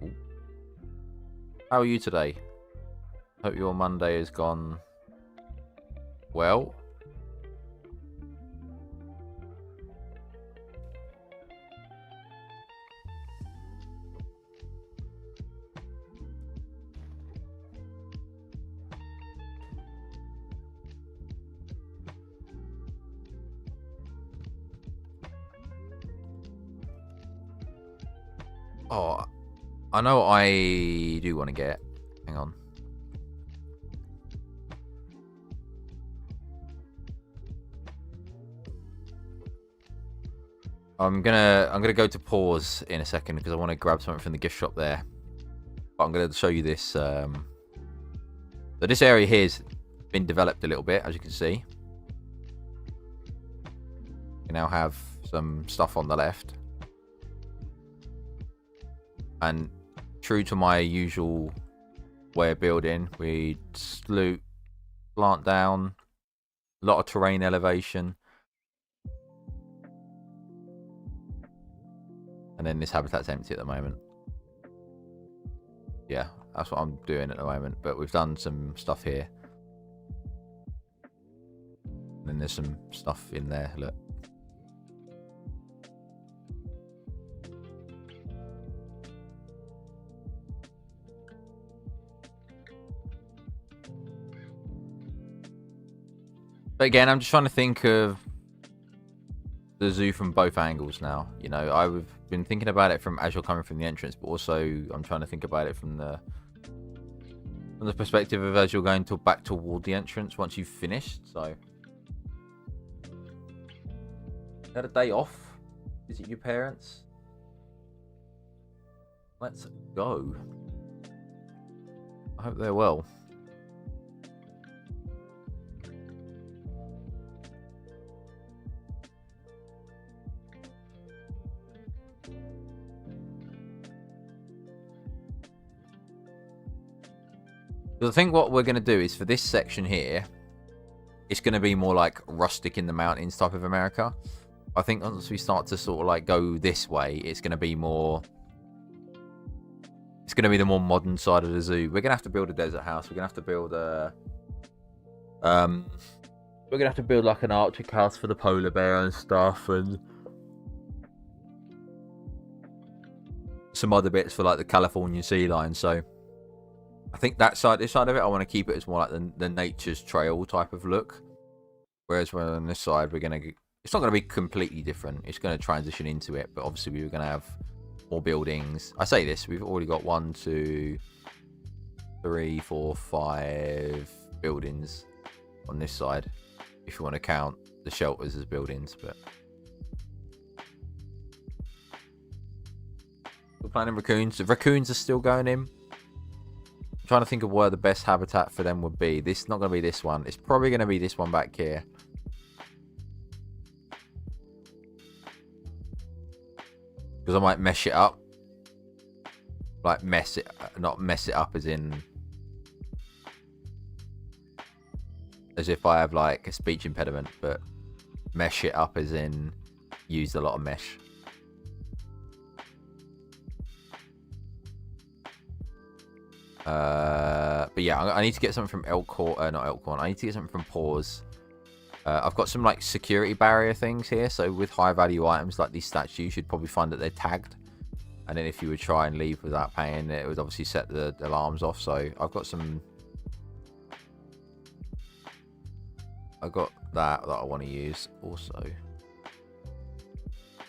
Speaker 1: Ooh. How are you today? Hope your Monday has gone well. Oh, I know what I do want to get. Hang on. I'm gonna go to pause in a second because I want to grab something from the gift shop there. But I'm gonna show you this. So this area here's been developed a little bit, as you can see. We now have some stuff on the left, and true to my usual way of building, we sloot, plant down, a lot of terrain elevation. And then this habitat's empty at the moment. Yeah, that's what I'm doing at the moment. But we've done some stuff here. And then there's some stuff in there, look. But again, I'm just trying to think of the zoo from both angles now. You know, I've been thinking about it from as you're coming from the entrance, but also I'm trying to think about it from the perspective of as you're going back toward the entrance once you've finished. So, had a day off? Visit your parents? Let's go. I hope they're well. So I think what we're going to do is for this section here, it's going to be more like rustic in the mountains type of America. I think once we start to sort of like go this way, it's going to be more... It's going to be the more modern side of the zoo. We're going to have to build a desert house. We're going to have to build a... we're going to have to build like an Arctic house for the polar bear and stuff. And some other bits for like the Californian sea lion. So I think that side, this side of it, I want to keep it as more like the nature's trail type of look. Whereas on this side, we're going to... It's not going to be completely different. It's going to transition into it. But obviously, we're going to have more buildings. I say this, we've already got 1, 2, 3, 4, 5 buildings on this side. If you want to count the shelters as buildings. But we're planning raccoons. The raccoons are still going in. I'm trying to think of where the best habitat for them would be. This is not going to be this one. It's probably going to be this one back here. Because I might mesh it up. Like mess it, not mess it up as in... As if I have like a speech impediment, but mesh it up as in used a lot of mesh. But yeah, I need to get something from Elkhorn, not Elkhorn. I need to get something from Paws. I've got some like security barrier things here. So with high value items like these statues, you'd probably find that they're tagged. And then if you would try and leave without paying, it would obviously set the alarms off. So I've got some... I've got that I want to use. Also,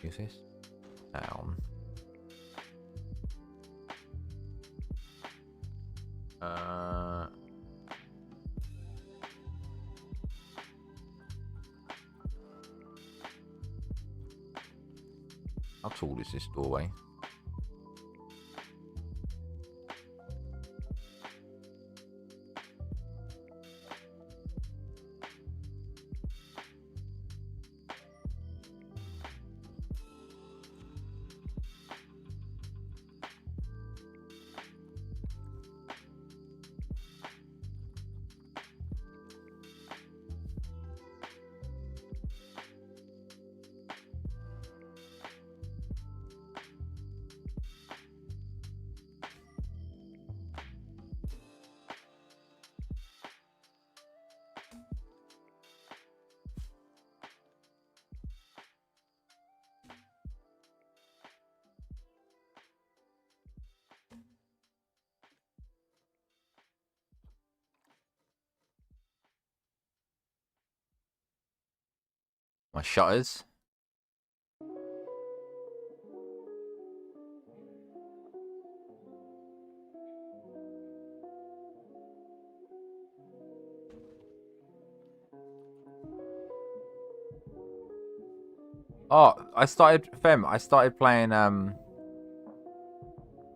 Speaker 1: use this. Down. How tall is this doorway? My shutters. Oh, I started playing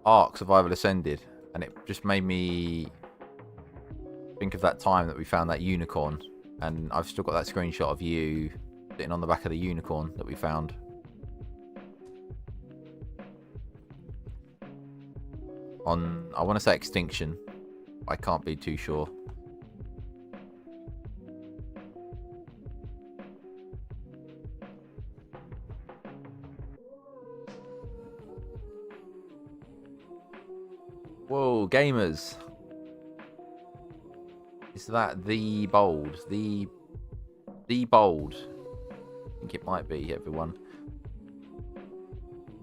Speaker 1: Ark Survival Ascended, and it just made me think of that time that we found that unicorn, and I've still got that screenshot of you sitting on the back of the unicorn that we found. On, I want to say Extinction. I can't be too sure. Whoa, gamers. Is that the bold? The bold. I think it might be, everyone.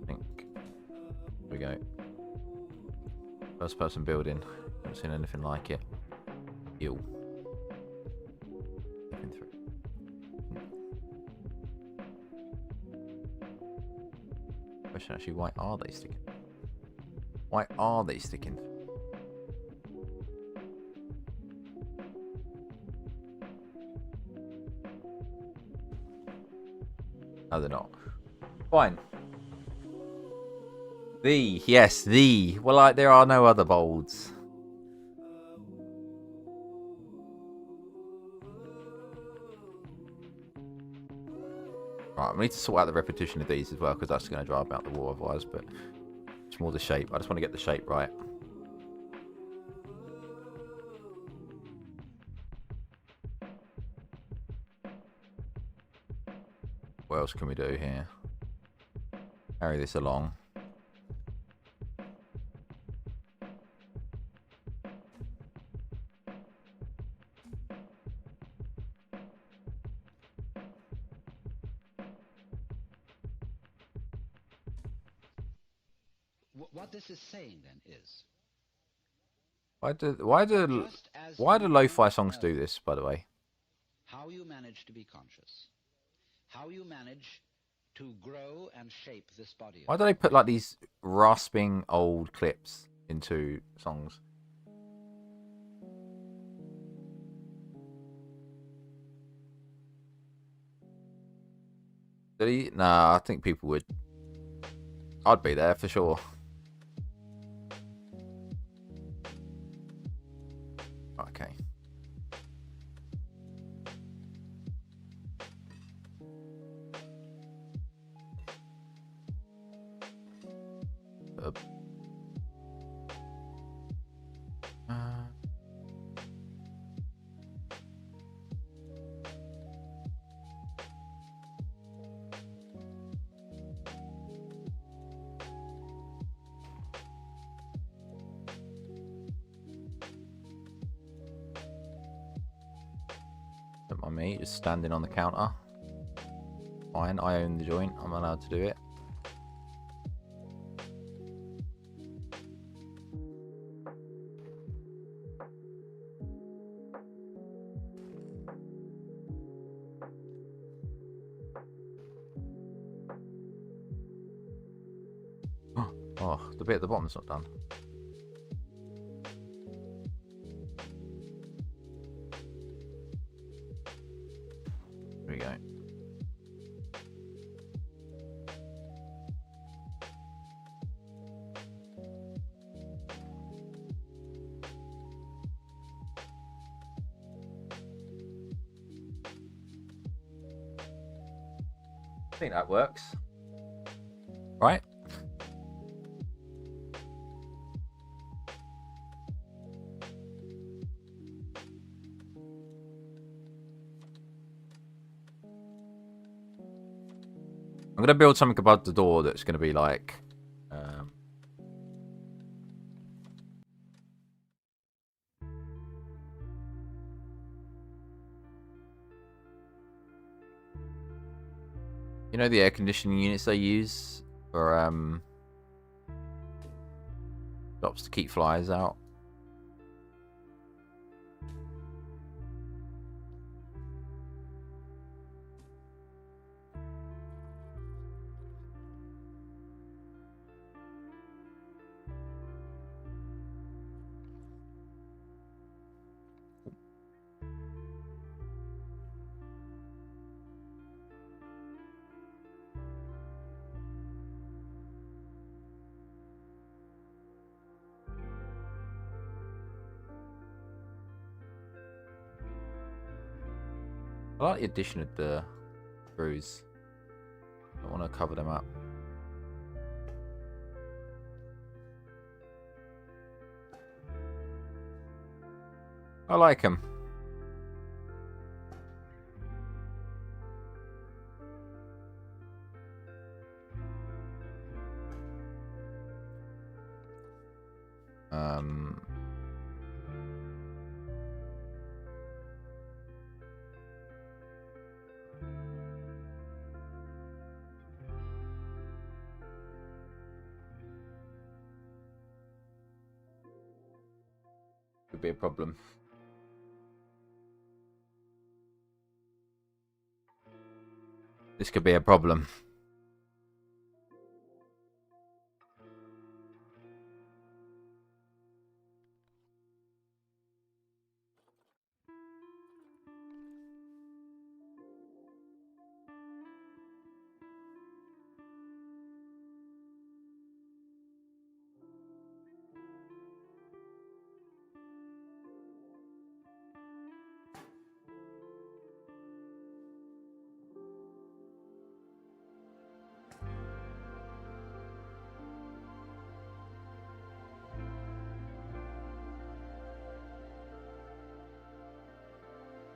Speaker 1: I think. Here we go. First person building. Haven't seen anything like it. Ew. Question actually, why are they sticking? Why are they sticking? No, they're not. Fine. Yes, well, like, there are no other bolds. Right, we need to sort out the repetition of these as well, because that's going to drive out the wall otherwise, but it's more the shape. I just want to get the shape right. What else can we do here? Carry this along.
Speaker 3: What this is saying then is,
Speaker 1: why do lo-fi songs do this, by the way?
Speaker 3: how you manage to be conscious, how you manage to grow and shape this body.
Speaker 1: Why do they put like these rasping old clips into songs? Did he? Nah, I think people would. I'd be there for sure. Okay. Don't mind me, just standing on the counter. Fine, I own the joint. I'm allowed to do it. Oh, the bit at the bottom's not done. There we go. I think that works. Right? I'm going to build something above the door that's going to be like... you know the air conditioning units they use for shops to keep flies out? I like the addition of the screws. I want to cover them up. I like them. Could be a problem. This could be a problem.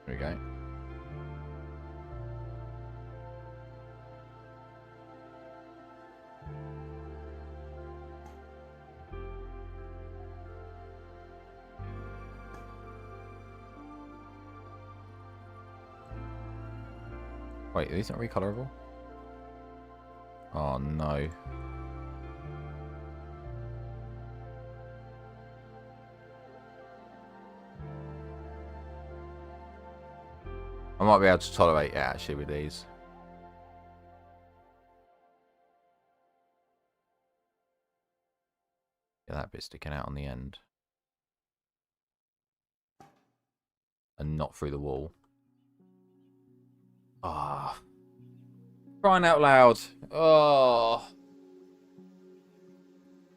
Speaker 1: There we go. Wait, are these not recolorable? Oh no. I might be able to tolerate it actually with these. Get that bit sticking out on the end. And not through the wall. Ah. Crying out loud. Oh.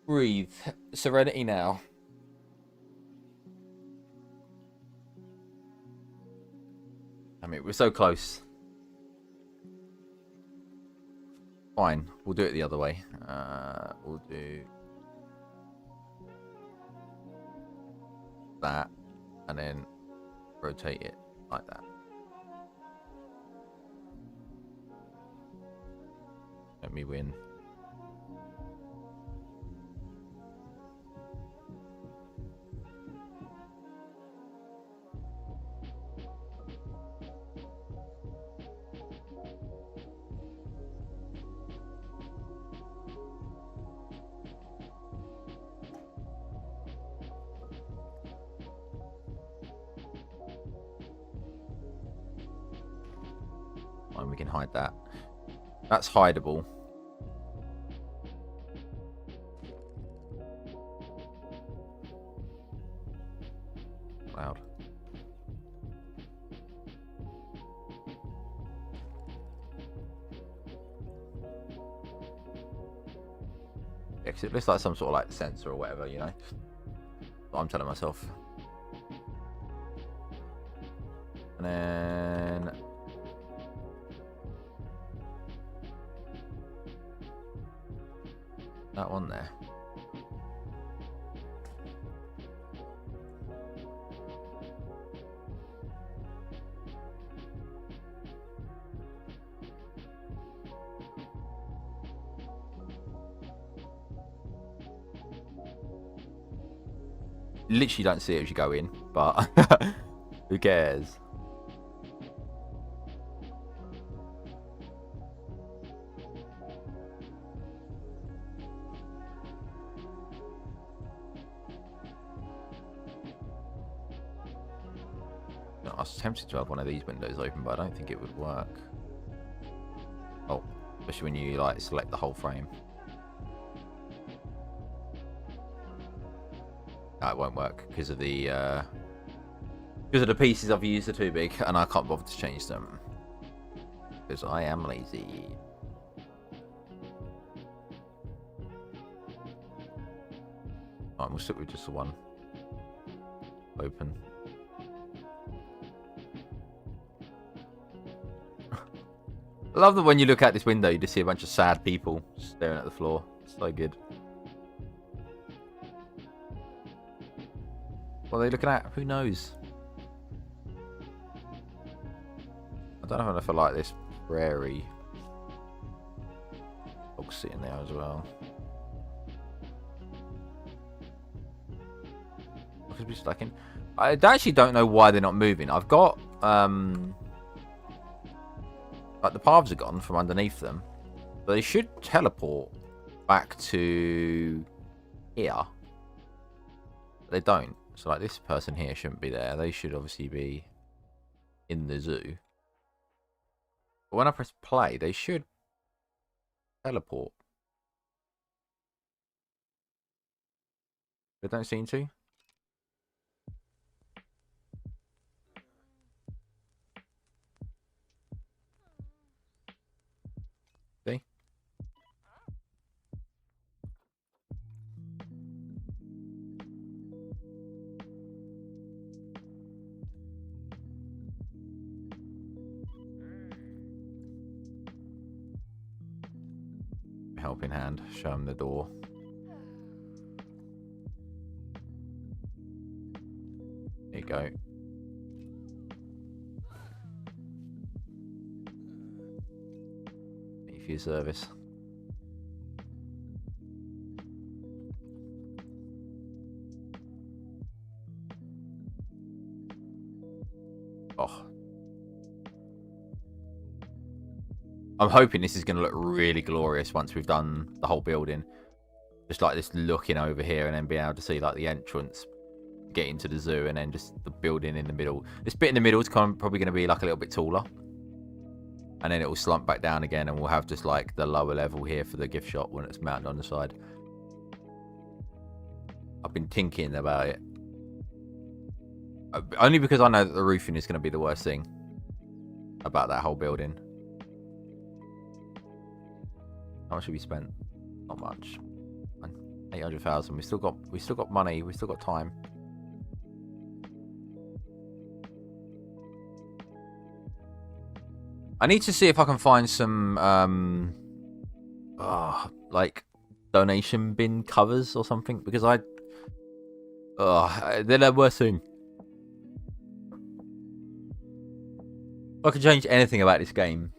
Speaker 1: Breathe. Serenity now. I mean, we're so close. Fine. We'll do it the other way. We'll do that. And then rotate it like that. Let me win. And we can hide that. That's hideable. Loud. Yeah, 'cause it looks like some sort of like sensor or whatever, you know. What I'm telling myself. And then that one there. Literally don't see it as you go in, but who cares? I was tempted to have one of these windows open, but I don't think it would work. Oh, especially when you like select the whole frame. No, it won't work because of the pieces I've used are too big, and I can't bother to change them because I am lazy. Alright, we'll stick with just the one open. I love that when you look out this window, you just see a bunch of sad people staring at the floor. It's so good. What are they looking at? Who knows? I don't know if I like this prairie. Dog sitting there as well. Because we're stuck in. I actually don't know why they're not moving. I've got like the paths are gone from underneath them, but they should teleport back to here. But they don't. So like this person here shouldn't be there. They should obviously be in the zoo. But when I press play, they should teleport. They don't seem to. See? Helping hand, show them the door. There you go. Thank you for your service. Oh. I'm hoping this is going to look really glorious once we've done the whole building. Just like this looking over here and then being able to see like the entrance, get into the zoo, and then just the building in the middle. This bit in the middle is probably going to be like a little bit taller. And then it will slump back down again and we'll have just like the lower level here for the gift shop when it's mounted on the side. I've been thinking about it. Only because I know that the roofing is going to be the worst thing about that whole building. How much have we spent? Not much. 800,000. We still got money. We still got time. I need to see if I can find some like donation bin covers or something, because they're the worst thing. If I could change anything about this game,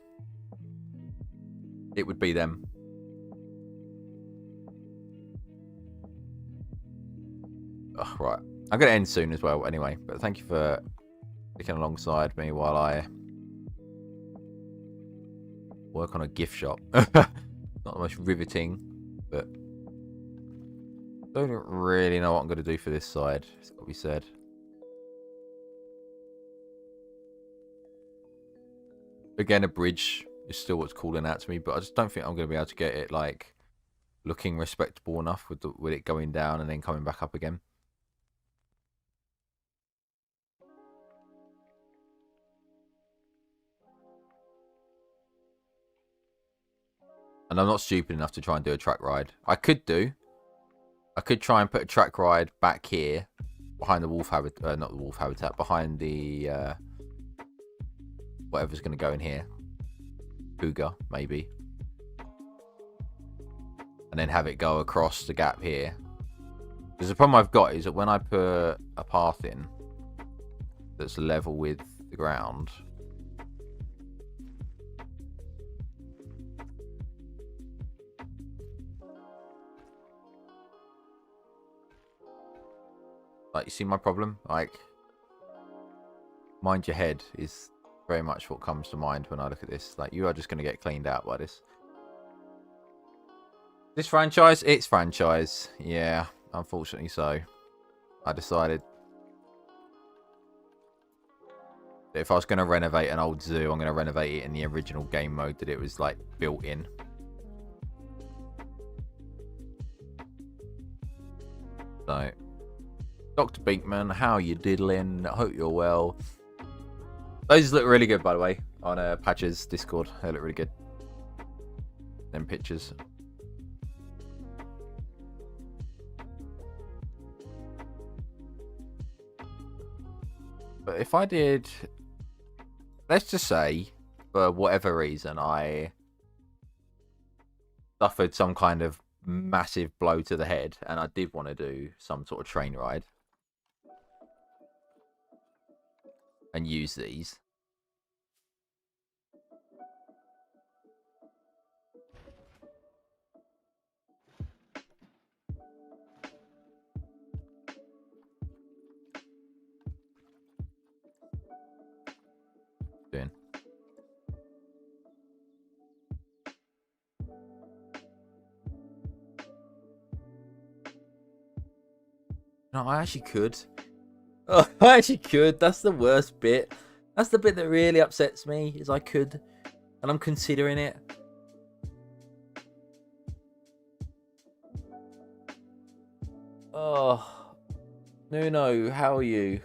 Speaker 1: it would be them. Oh, right. I'm going to end soon as well anyway, but thank you for sticking alongside me while I work on a gift shop. Not the most riveting, but don't really know what I'm going to do for this side. It's got to be said. Again, a bridge is still what's calling out to me, but I just don't think I'm going to be able to get it like looking respectable enough with it going down and then coming back up again. And I'm not stupid enough to try and do a track ride. I could try and put a track ride back here behind the wolf habitat, not the wolf habitat, behind the whatever's going to go in here. Cougar, maybe. And then have it go across the gap here. Because the problem I've got is that when I put a path in that's level with the ground, like, you see my problem? Like, mind your head is very much what comes to mind when I look at this. Like, you are just going to get cleaned out by this. This franchise? It's franchise. Yeah, unfortunately so. I decided that if I was going to renovate an old zoo, I'm going to renovate it in the original game mode that it was, like, built in. So, Dr. Binkman, how you diddling? I hope you're well. Those look really good, by the way, on Patch's Discord. They look really good. Them pictures. But if I did, let's just say, for whatever reason, I suffered some kind of massive blow to the head, and I did want to do some sort of train ride and use these. Doing. No, I actually could. Oh, I actually could. That's the worst bit. That's the bit that really upsets me, is I could. And I'm considering it. Oh. Nuno, how are you?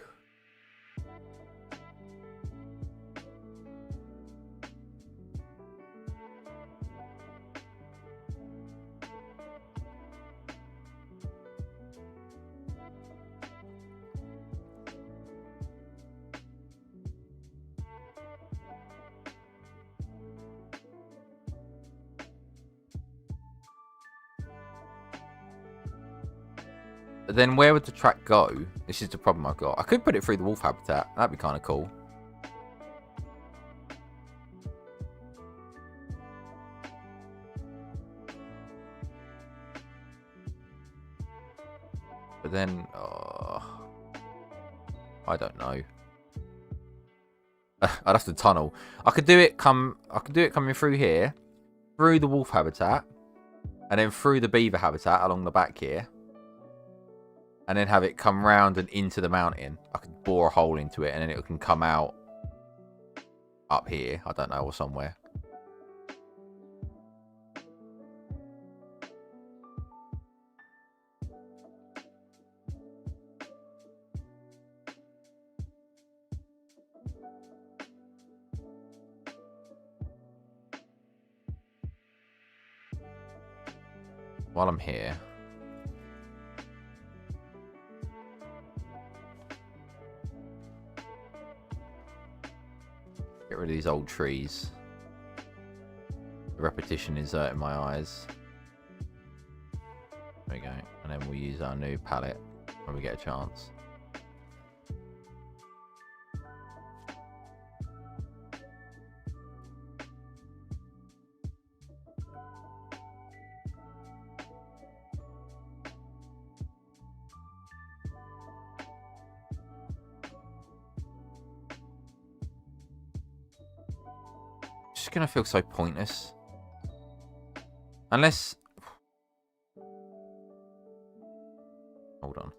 Speaker 1: But then where would the track go? This is the problem I've got. I could put it through the wolf habitat. That'd be kind of cool. But then, I don't know. I'd have to tunnel. I could do it coming through here, through the wolf habitat, and then through the beaver habitat along the back here. And then have it come round and into the mountain. I could bore a hole into it, and then it can come out up here. I don't know, or somewhere. While I'm here. Get rid of these old trees. The repetition is hurting my eyes. There we go. And then we'll use our new palette when we get a chance. It's just gonna feel so pointless. Unless... Hold on.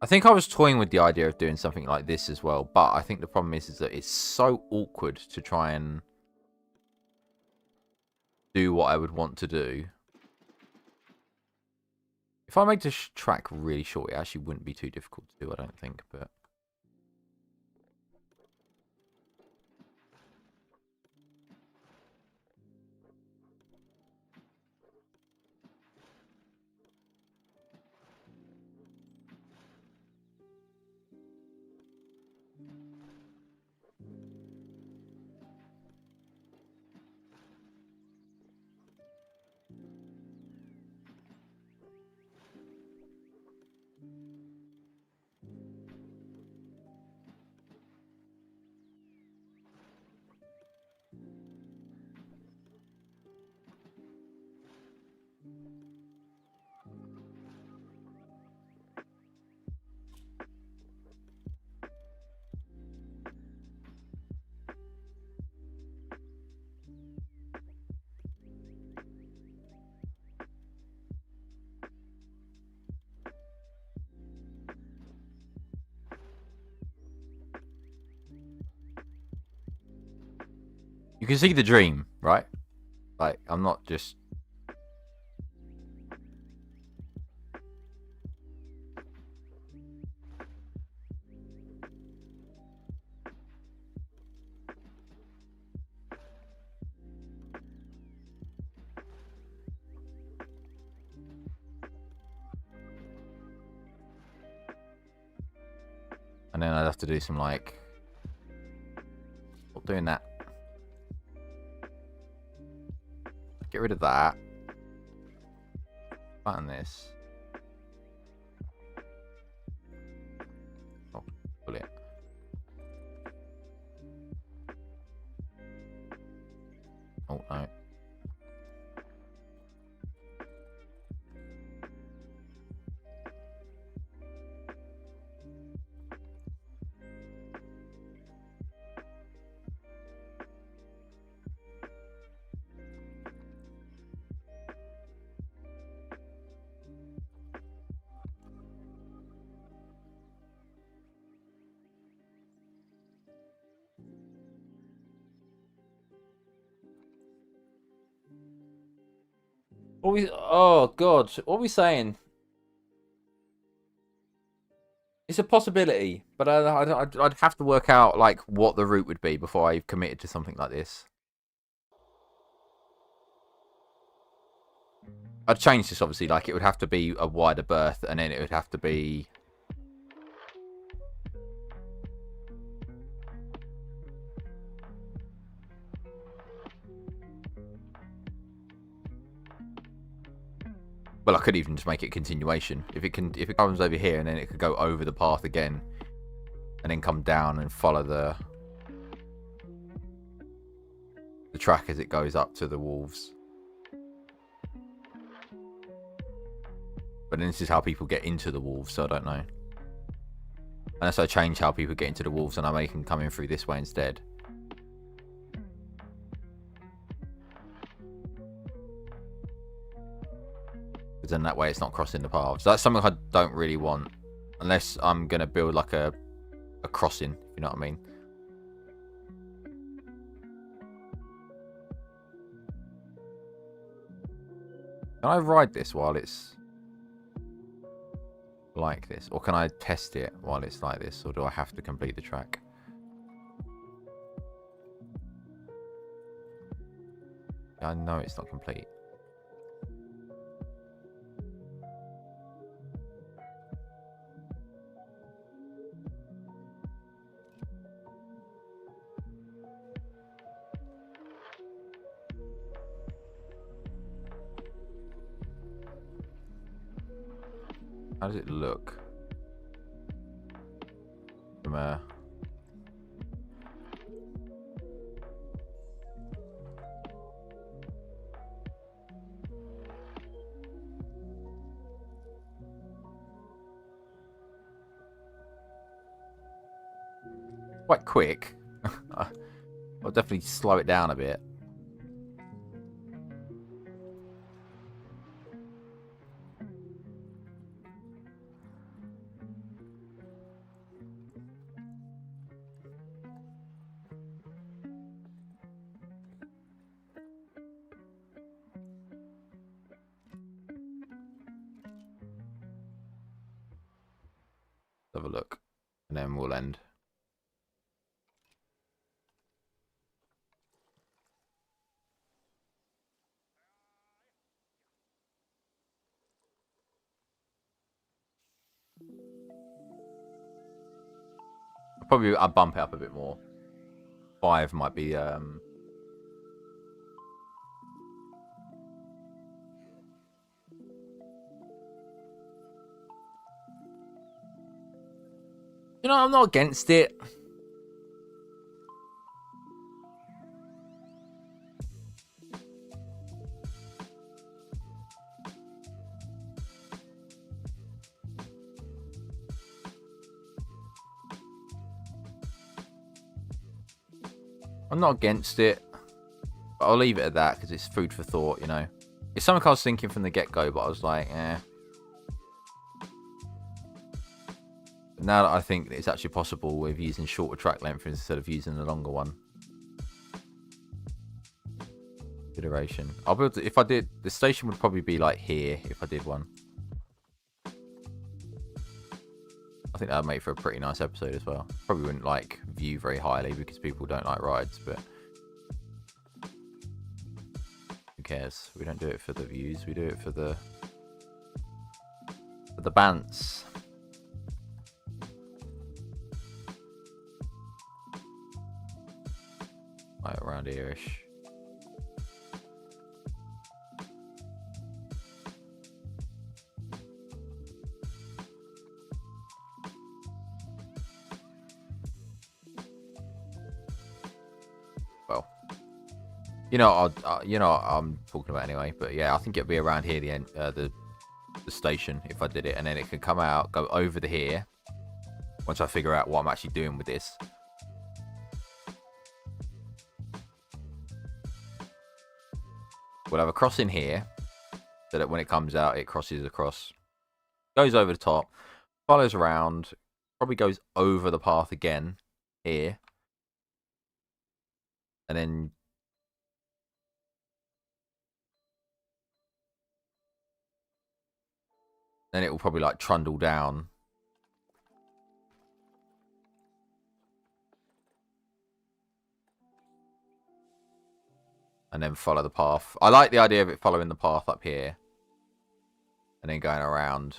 Speaker 1: I think I was toying with the idea of doing something like this as well, but I think the problem is that it's so awkward to try and do what I would want to do. If I make this track really short, it actually wouldn't be too difficult to do, I don't think, but... You can see the dream, right? Like, I'm not just... And then I'd have to do some, like... Stop doing that. Get rid of that. Button this. Oh, pull it. Oh, no. Oh god, what are we saying? It's a possibility, but I'd have to work out like what the route would be before I committed to something like this. I'd change this obviously, like it would have to be a wider berth, and then it would have to be. Well, I could even just make it continuation. If it comes over here, and then it could go over the path again, and then come down and follow the track as it goes up to the wolves. But then this is how people get into the wolves, so I don't know. Unless I change how people get into the wolves, and I make them come in through this way instead. Because then that way it's not crossing the paths. So that's something I don't really want. Unless I'm going to build like a crossing, if you know what I mean. Can I ride this while it's like this? Or can I test it while it's like this? Or do I have to complete the track? I know it's not complete. How does it look? From a... Quite quick. I'll definitely slow it down a bit. Have a look, and then we'll end. Probably I'll bump it up a bit more. 5 might be You know, I'm not against it. I'm not against it. But I'll leave it at that because it's food for thought, you know. It's something I was thinking from the get-go, but I was like, eh. But now that I think it's actually possible with using shorter track length instead of using the longer one. Iteration. I'll build if I did the station would probably be like here if I did one. I think that would make for a pretty nice episode as well. Probably wouldn't like view very highly because people don't like rides, but who cares? We don't do it for the views, we do it for the bants. around here-ish. Well, you know, you know what I'm talking about anyway. But yeah, I think it'll be around here, the station, if I did it, and then it can come out, go over to here. Once I figure out what I'm actually doing with this. We'll have a crossing here, so that when it comes out, it crosses across, goes over the top, follows around, probably goes over the path again here, and then it will probably like trundle down. And then follow the path. I like the idea of it following the path up here. And then going around.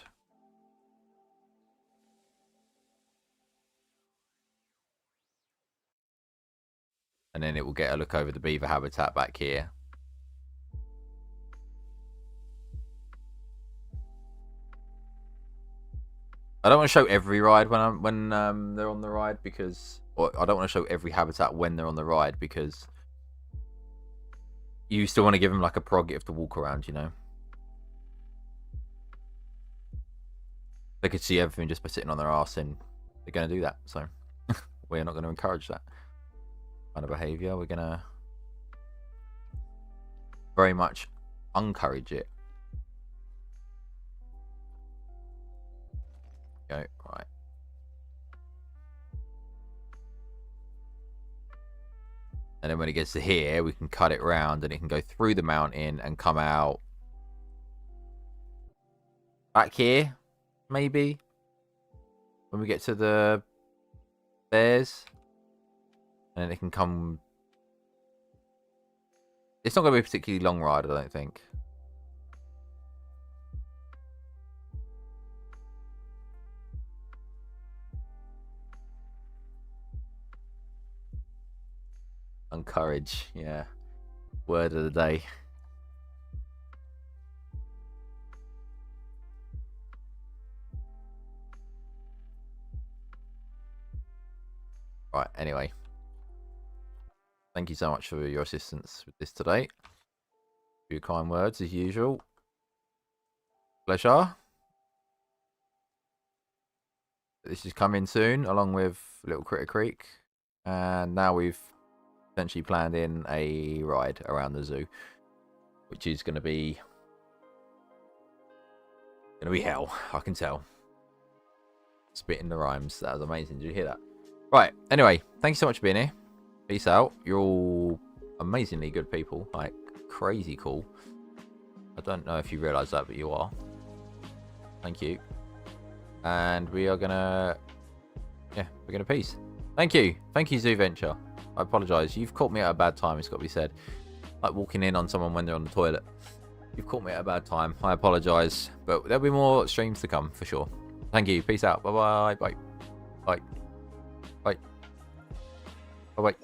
Speaker 1: And then it will get a look over the beaver habitat back here. I don't want to show every ride when they're on the ride, because, or I don't want to show every habitat when they're on the ride, because you still want to give them like a prerogative to walk around, you know. They could see everything just by sitting on their arse, and they're going to do that. So we're not going to encourage that kind of behavior. We're going to very much encourage it. Go right. And then when it gets to here, we can cut it round, and it can go through the mountain and come out back here, maybe, when we get to the bears. And then it can come... It's not going to be a particularly long ride, I don't think. Encourage, yeah. Word of the day. Right, anyway. Thank you so much for your assistance with this today. For your kind words, as usual. Pleasure. This is coming soon, along with Little Critter Creek. And now we've essentially planned in a ride around the zoo, which is going to be hell. I can tell. Spitting the rhymes. That was amazing. Did you hear that? Right. Anyway, thank you so much for being here. Peace out. You're all amazingly good people. Like, crazy cool. I don't know if you realise that, but you are. Thank you. And we are gonna... Yeah, we're gonna peace. Thank you. Thank you, Zoo Venture. I apologise. You've caught me at a bad time, it's got to be said. Like walking in on someone when they're on the toilet. You've caught me at a bad time. I apologise. But there'll be more streams to come, for sure. Thank you. Peace out. Bye-bye. Bye. Bye. Bye. Bye-bye.